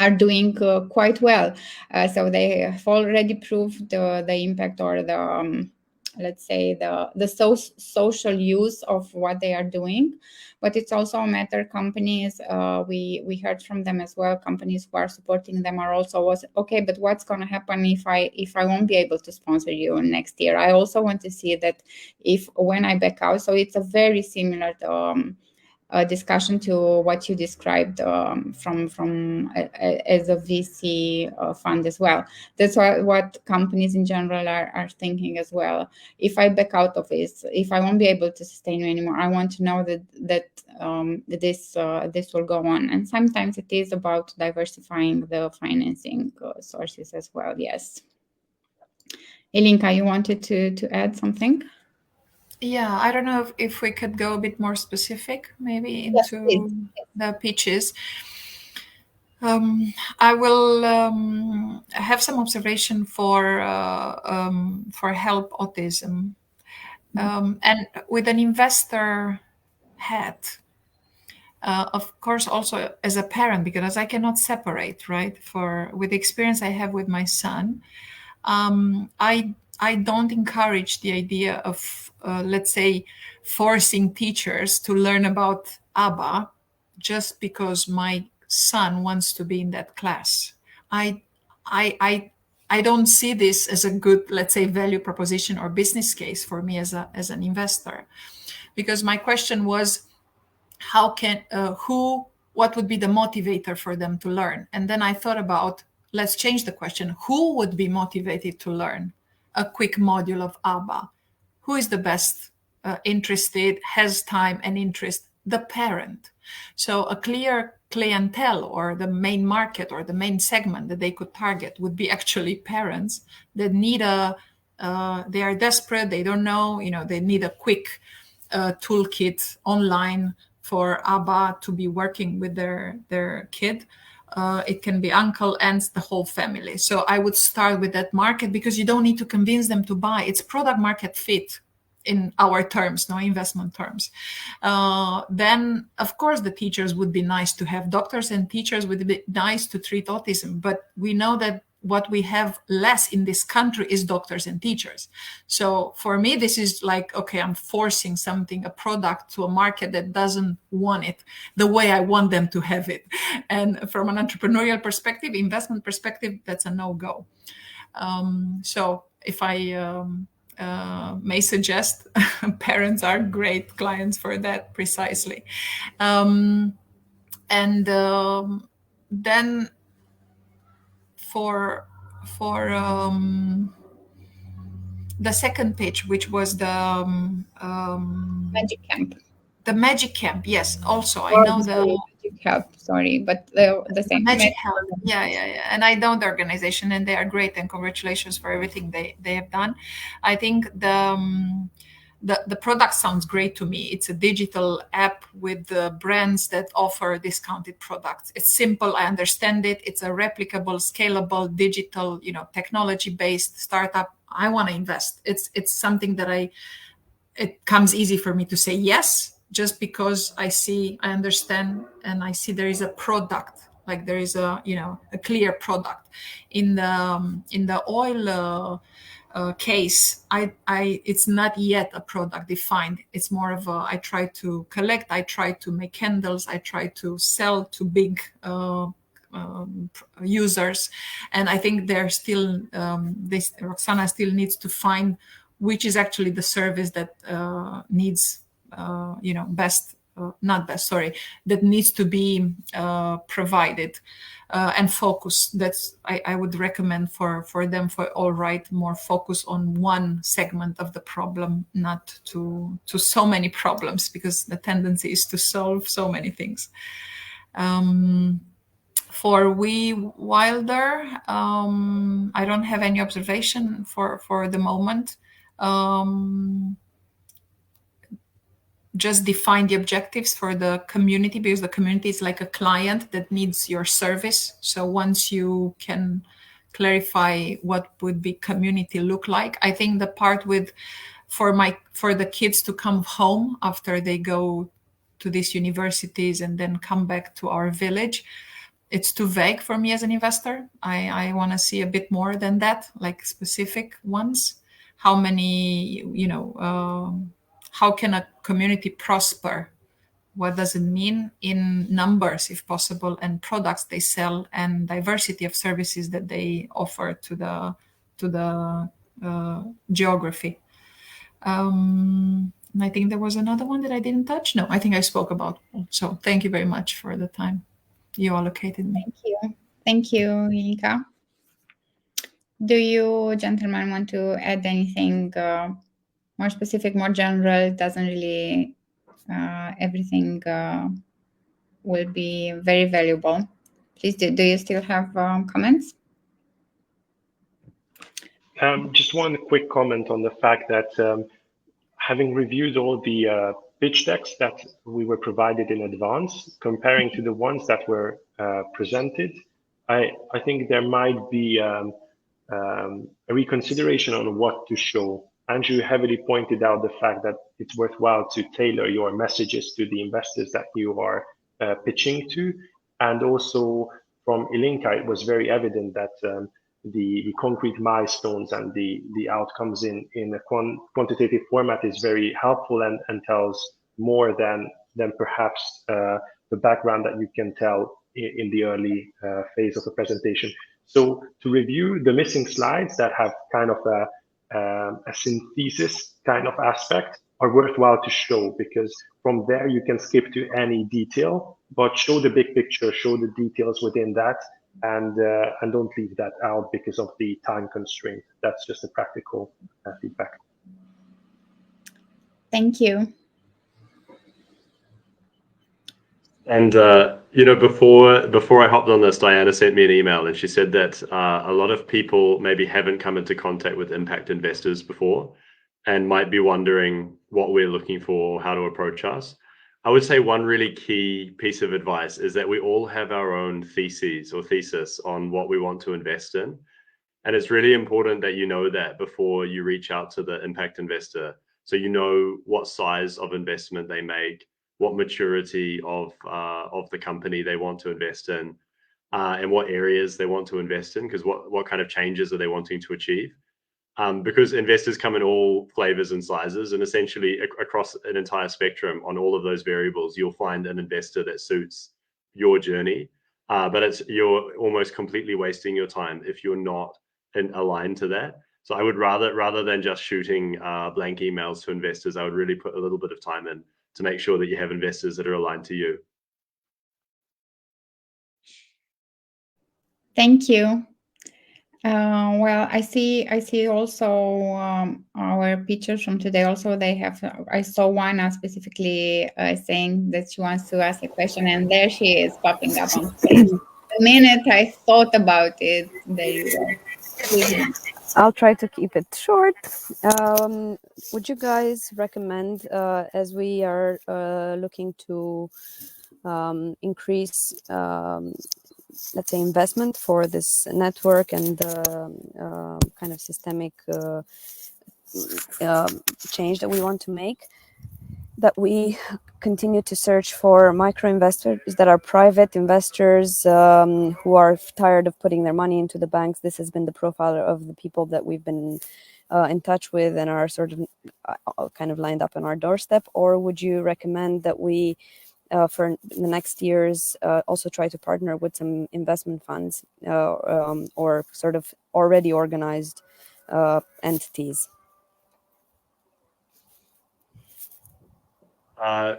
are doing quite well. So they have already proved the impact, or the let's say the social use of what they are doing. But it's also a matter, companies, we heard from them as well, companies who are supporting them are also okay, but what's going to happen if I won't be able to sponsor you next year? I also want to see that when I back out. So it's a very similar discussion to what you described from as a VC fund as well. That's what companies in general are thinking as well. If I back out of this, if I won't be able to sustain you anymore, I want to know that this will go on. And sometimes it is about diversifying the financing sources as well. Yes. Ilinka, you wanted to add something? Yeah, I don't know if we could go a bit more specific, maybe into the pitches. I will have some observation for Help Autism, and with an investor hat. of course, also as a parent, because I cannot separate, right? With the experience I have with my son, I don't encourage the idea of, let's say, forcing teachers to learn about ABBA just because my son wants to be in that class. I don't see this as a good, let's say, value proposition or business case for me as an investor, because my question was, how can what would be the motivator for them to learn? And then I thought about, let's change the question. Who would be motivated to learn a quick module of ABBA? Who is the best interested, has time and interest? The parent. So a clear clientele, or the main market, or the main segment that they could target would be actually parents that need they are desperate, they don't know, they need a quick toolkit online for ABBA to be working with their kid. It can be uncle, aunts, the whole family. So I would start with that market, because you don't need to convince them to buy. It's product market fit in our terms, no investment terms. Then, of course, the teachers would be nice to have. Doctors and teachers would be nice to treat autism. But we know that what we have less in this country is doctors and teachers. So for me, this is like, okay, I'm forcing something, a product, to a market that doesn't want it the way I want them to have it. And from an entrepreneurial perspective, investment perspective, that's a no-go. So if I may suggest, parents are great clients for that precisely. Then for the second pitch, which was the Magic Camp. The Magic Camp, yes. Also, I know the Magic Camp. Sorry, but the same. Magic Camp. Yeah. And I know the organization, and they are great. And congratulations for everything they have done. I think the product sounds great to me. It's a digital app with the brands that offer discounted products. It's simple. I understand it. It's a replicable, scalable, digital, technology-based startup. I want to invest. It's something that it comes easy for me to say yes, just because I understand, and I see there is a product, like there is a clear product. In the oil case, it's not yet a product defined. It's more of I try to collect, I try to make candles, I try to sell to big users, and I think they're still Roxana still needs to find which is actually the service that needs that needs to be provided and focus. That's I would recommend for them, for All Right, more focus on one segment of the problem, not to so many problems, because the tendency is to solve so many things. For We Wilder, I don't have any observation for the moment. Just define the objectives for the community, because the community is like a client that needs your service. So once you can clarify what would be community look like, I think the part for the kids to come home after they go to these universities and then come back to our village, it's too vague for me as an investor. I want to see a bit more than that, like specific ones. How many, how can a community prosper? What does it mean in numbers, if possible, and products they sell, and diversity of services that they offer to the geography? And I think there was another one that I didn't touch. No, I think I spoke about. So thank you very much for the time you allocated me. Thank you, Ilica. Do you gentlemen want to add anything more specific, more general? Doesn't really everything will be very valuable. Please, do you still have comments? Just one quick comment on the fact that having reviewed all the pitch decks that we were provided in advance, comparing to the ones that were presented, I think there might be a reconsideration on what to show. Andrew heavily pointed out the fact that it's worthwhile to tailor your messages to the investors that you are pitching to. And also from Ilinka, it was very evident that the concrete milestones and the outcomes in a quantitative format is very helpful and tells more than perhaps the background that you can tell in the early phase of the presentation. So to review the missing slides that have kind of a synthesis kind of aspect are worthwhile to show, because from there you can skip to any detail, but show the big picture, show the details within that, and don't leave that out because of the time constraint. That's just a practical feedback. Thank you. And before I hopped on this, Diana sent me an email, and she said that a lot of people maybe haven't come into contact with impact investors before, and might be wondering what we're looking for, how to approach us. I would say one really key piece of advice is that we all have our own theses or thesis on what we want to invest in. And it's really important that you know that before you reach out to the impact investor. So you know what size of investment they make, what maturity of the company they want to invest in, and what areas they want to invest in, because what kind of changes are they wanting to achieve? Because investors come in all flavors and sizes, and essentially across an entire spectrum on all of those variables, you'll find an investor that suits your journey. But you're almost completely wasting your time if you're not aligned to that. So I would rather than just shooting blank emails to investors, I would really put a little bit of time in to make sure that you have investors that are aligned to you. Thank you. Well, I see also our pictures from today. Also, they have. I saw one specifically saying that she wants to ask a question, and there she is popping up on stage. The minute I thought about it, there you go. I'll try to keep it short. Would you guys recommend, as we are looking to increase, let's say, investment for this network and kind of systemic change that we want to make, that we continue to search for micro investors that are private investors who are tired of putting their money into the banks? This has been the profile of the people that we've been in touch with and are sort of kind of lined up on our doorstep. Or would you recommend that we for the next years also try to partner with some investment funds or sort of already organized entities?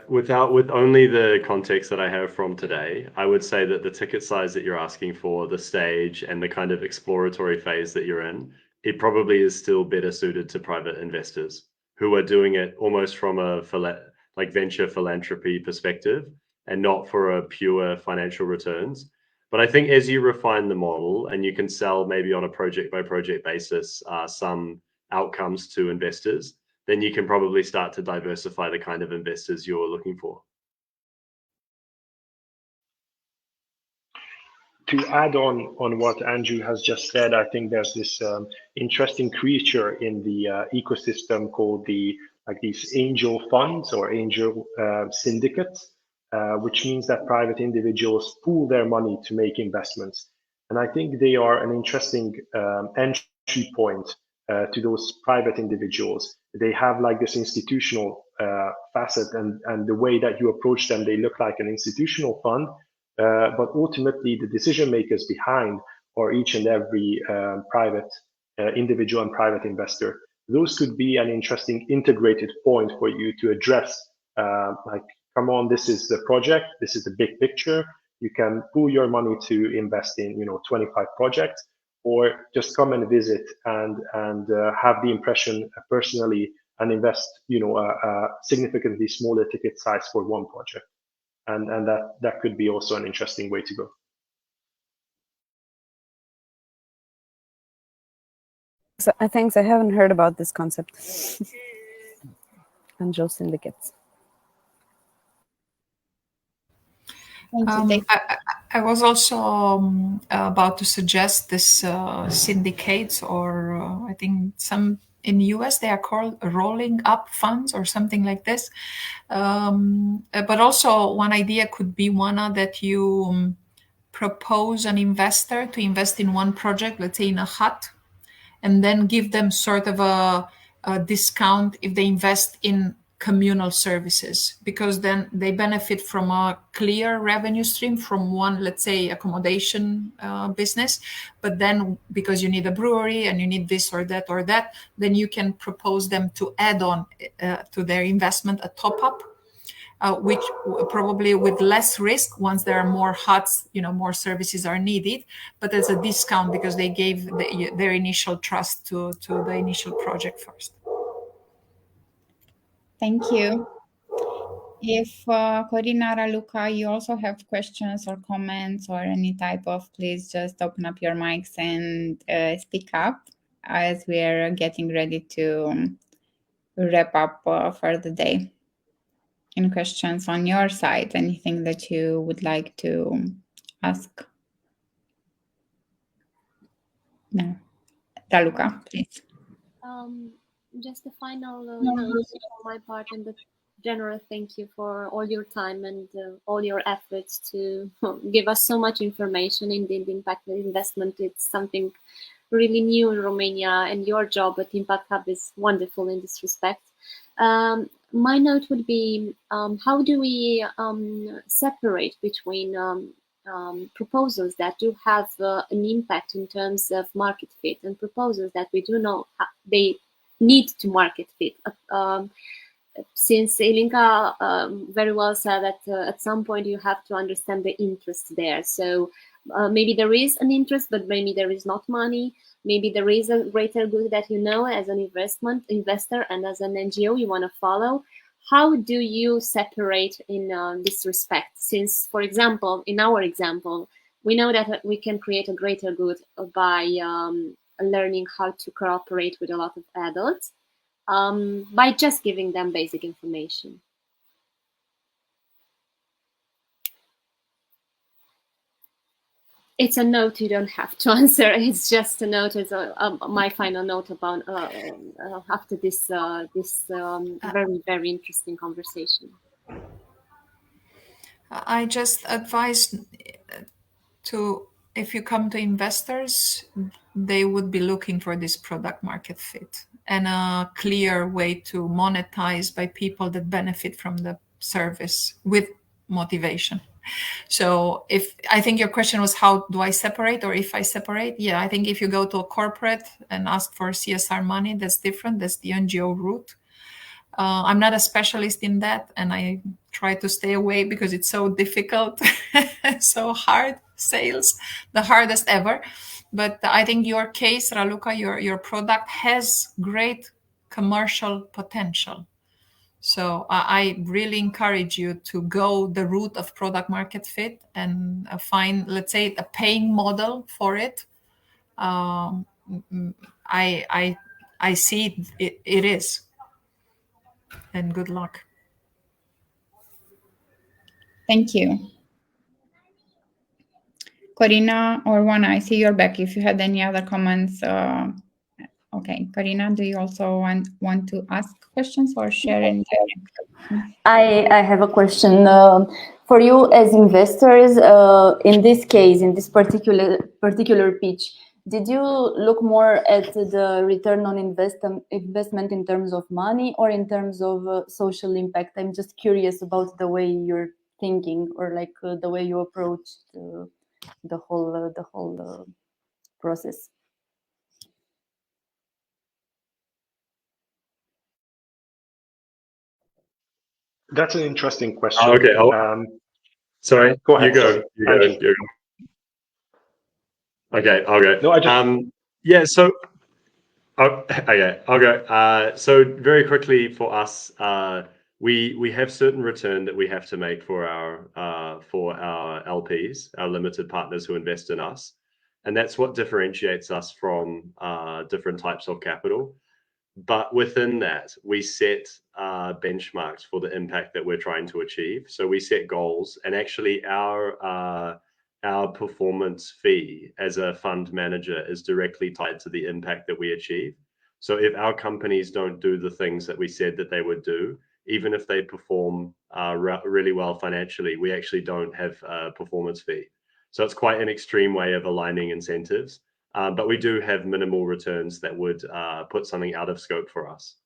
With only the context that I have from today, I would say that the ticket size that you're asking for, the stage, and the kind of exploratory phase that you're in, it probably is still better suited to private investors who are doing it almost from a venture philanthropy perspective and not for a pure financial returns. But I think as you refine the model and you can sell maybe on a project by project basis some outcomes to investors, then you can probably start to diversify the kind of investors you're looking for. To add on what Andrew has just said, I think there's this interesting creature in the ecosystem called these angel funds or angel syndicates, which means that private individuals pool their money to make investments. And I think they are an interesting entry point to those private individuals. They have like this institutional facet, and the way that you approach them, they look like an institutional fund, but ultimately the decision makers behind are each and every private individual and private investor. Those could be an interesting integrated point for you to address, like, come on, this is the project, this is the big picture. You can pool your money to invest in 25 projects, or just come and visit and have the impression personally and invest a significantly smaller ticket size for one project. And that could be also an interesting way to go. So, thanks. I haven't heard about this concept. Angel syndicates. I was also about to suggest this syndicates, or I think some in US they are called rolling up funds or something like this. But also one idea could be one that you propose an investor to invest in one project, let's say in a hut, and then give them sort of a discount if they invest in communal services, because then they benefit from a clear revenue stream from one, let's say, accommodation business. But then because you need a brewery and you need this or that, then you can propose them to add on to their investment a top up, which probably with less risk once there are more huts, more services are needed, but there's a discount because they gave their initial trust to the initial project first. Thank you. If Corina, Raluca, you also have questions or comments or any type of, please just open up your mics and speak up as we are getting ready to wrap up for the day. Any questions on your side? Anything that you would like to ask? No. Raluca, please. Just a final note on my part, and the general thank you for all your time and all your efforts to give us so much information. Indeed, impact investment, it's something really new in Romania, and your job at Impact Hub is wonderful in this respect. My note would be, how do we separate between proposals that do have an impact in terms of market fit and proposals that we do know they need to market fit? Since Ilinka very well said that at some point you have to understand the interest there. So maybe there is an interest, but maybe there is not money. Maybe there is a greater good that as an investor and as an NGO you want to follow. How do you separate in this respect? Since, for example, in our example, we know that we can create a greater good by learning how to cooperate with a lot of adults by just giving them basic information. It's a note, you don't have to answer. It's just a note. It's my final note about after this very, very interesting conversation. I just advise if you come to investors, they would be looking for this product market fit and a clear way to monetize by people that benefit from the service with motivation. So I think your question was, how do I separate, or if I separate? Yeah, I think if you go to a corporate and ask for CSR money, that's different. That's the NGO route. I'm not a specialist in that, and I try to stay away because it's so difficult, so hard sales, the hardest ever. But I think your case, Raluca, your product has great commercial potential. So I really encourage you to go the route of product market fit and find, let's say, a paying model for it. I see it is. And good luck. Thank you. Corina or Juana, I see you're back. If you had any other comments. Okay, Corina, do you also want to ask questions or share anything? I have a question for you as investors. In this case, in this particular pitch, did you look more at the return on investment in terms of money or in terms of social impact? I'm just curious about the way you're thinking, or like the way you approach the whole process. That's an interesting question. Okay. Sorry. Go ahead. You go. Okay, I'll go. No, I just. Yeah. So. Okay, I'll go. So very quickly for us, we have certain return that we have to make for our LPs, our limited partners who invest in us, and that's what differentiates us from different types of capital. But within that, we set benchmarks for the impact that we're trying to achieve. So we set goals, and actually our performance fee as a fund manager is directly tied to the impact that we achieve. So if our companies don't do the things that we said that they would do, even if they perform really well financially, we actually don't have a performance fee. So it's quite an extreme way of aligning incentives, but we do have minimal returns that would put something out of scope for us.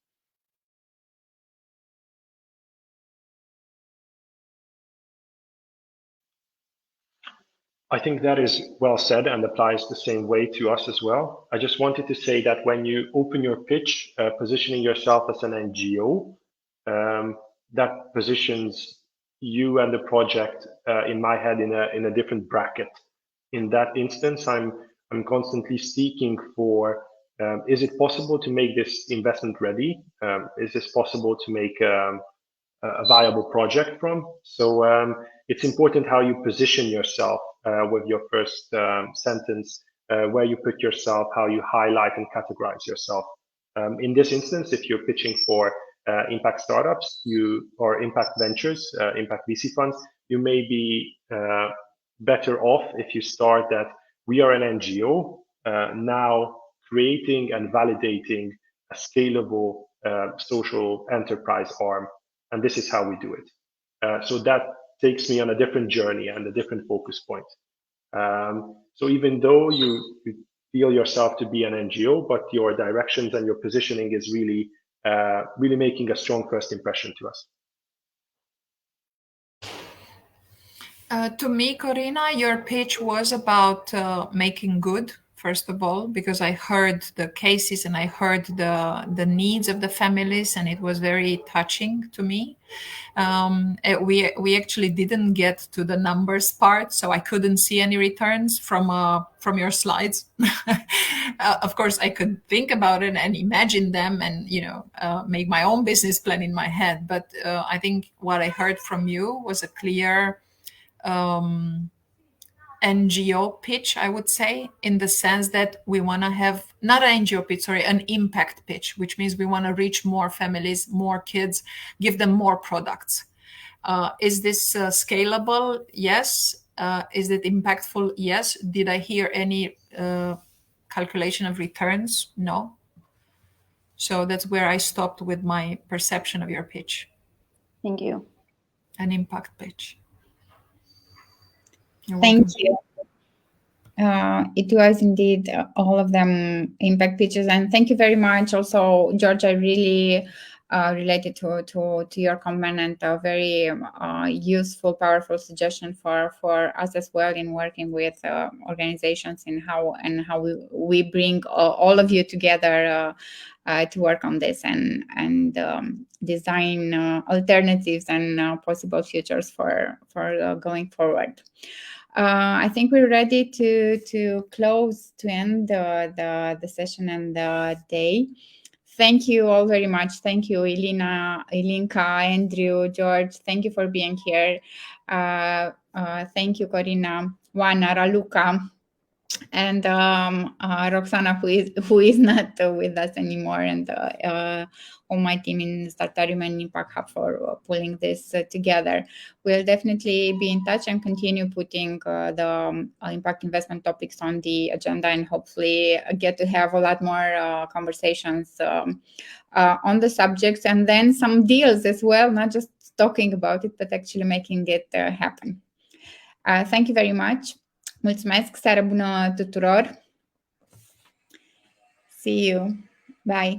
I think that is well said and applies the same way to us as well. I just wanted to say that when you open your pitch, positioning yourself as an NGO, that positions you and the project, in my head, in a different bracket. In that instance, I'm constantly seeking for, is it possible to make this investment ready? Is this possible to make a viable project from? So it's important how you position yourself with your first sentence, where you put yourself, how you highlight and categorize yourself. In this instance, if you're pitching for impact startups, or impact ventures, impact VC funds, you may be better off if you start that we are an NGO now creating and validating a scalable social enterprise arm, and this is how we do it. So that takes me on a different journey and a different focus point. So even though you feel yourself to be an NGO, but your directions and your positioning is really making a strong first impression to us. To me, Corina, your pitch was about making good, first of all, because I heard the cases and I heard the needs of the families, and it was very touching to me. We actually didn't get to the numbers part, so I couldn't see any returns from your slides. Of course, I could think about it and imagine them, and make my own business plan in my head. But I think what I heard from you was a clear NGO pitch, I would say, in the sense that we want to have not an NGO pitch, sorry, an impact pitch, which means we want to reach more families, more kids, give them more products. Is this scalable? Yes. Is it impactful? Yes. Did I hear any calculation of returns? No. So that's where I stopped with my perception of your pitch. Thank you. An impact pitch. Thank you. It was indeed all of them impact pitches, and thank you very much. Also, George, I really related to your comment, and a very useful, powerful suggestion for us as well in working with organizations in how we bring all of you together to work on this and design alternatives and possible futures for going forward. I think we're ready to close, to end the session and the day. Thank you all very much. Thank you, Elina, Ilinka, Andrew, George. Thank you for being here. Thank you, Corina, Juana, Raluca, and Roxana, who is not with us anymore, and all my team in Startarium and Impact Hub for pulling this together. We'll definitely be in touch and continue putting the impact investment topics on the agenda, and hopefully get to have a lot more conversations on the subjects, and then some deals as well, not just talking about it, but actually making it happen. Thank you very much. Mulțumesc, seară bună tuturor. See you. Bye.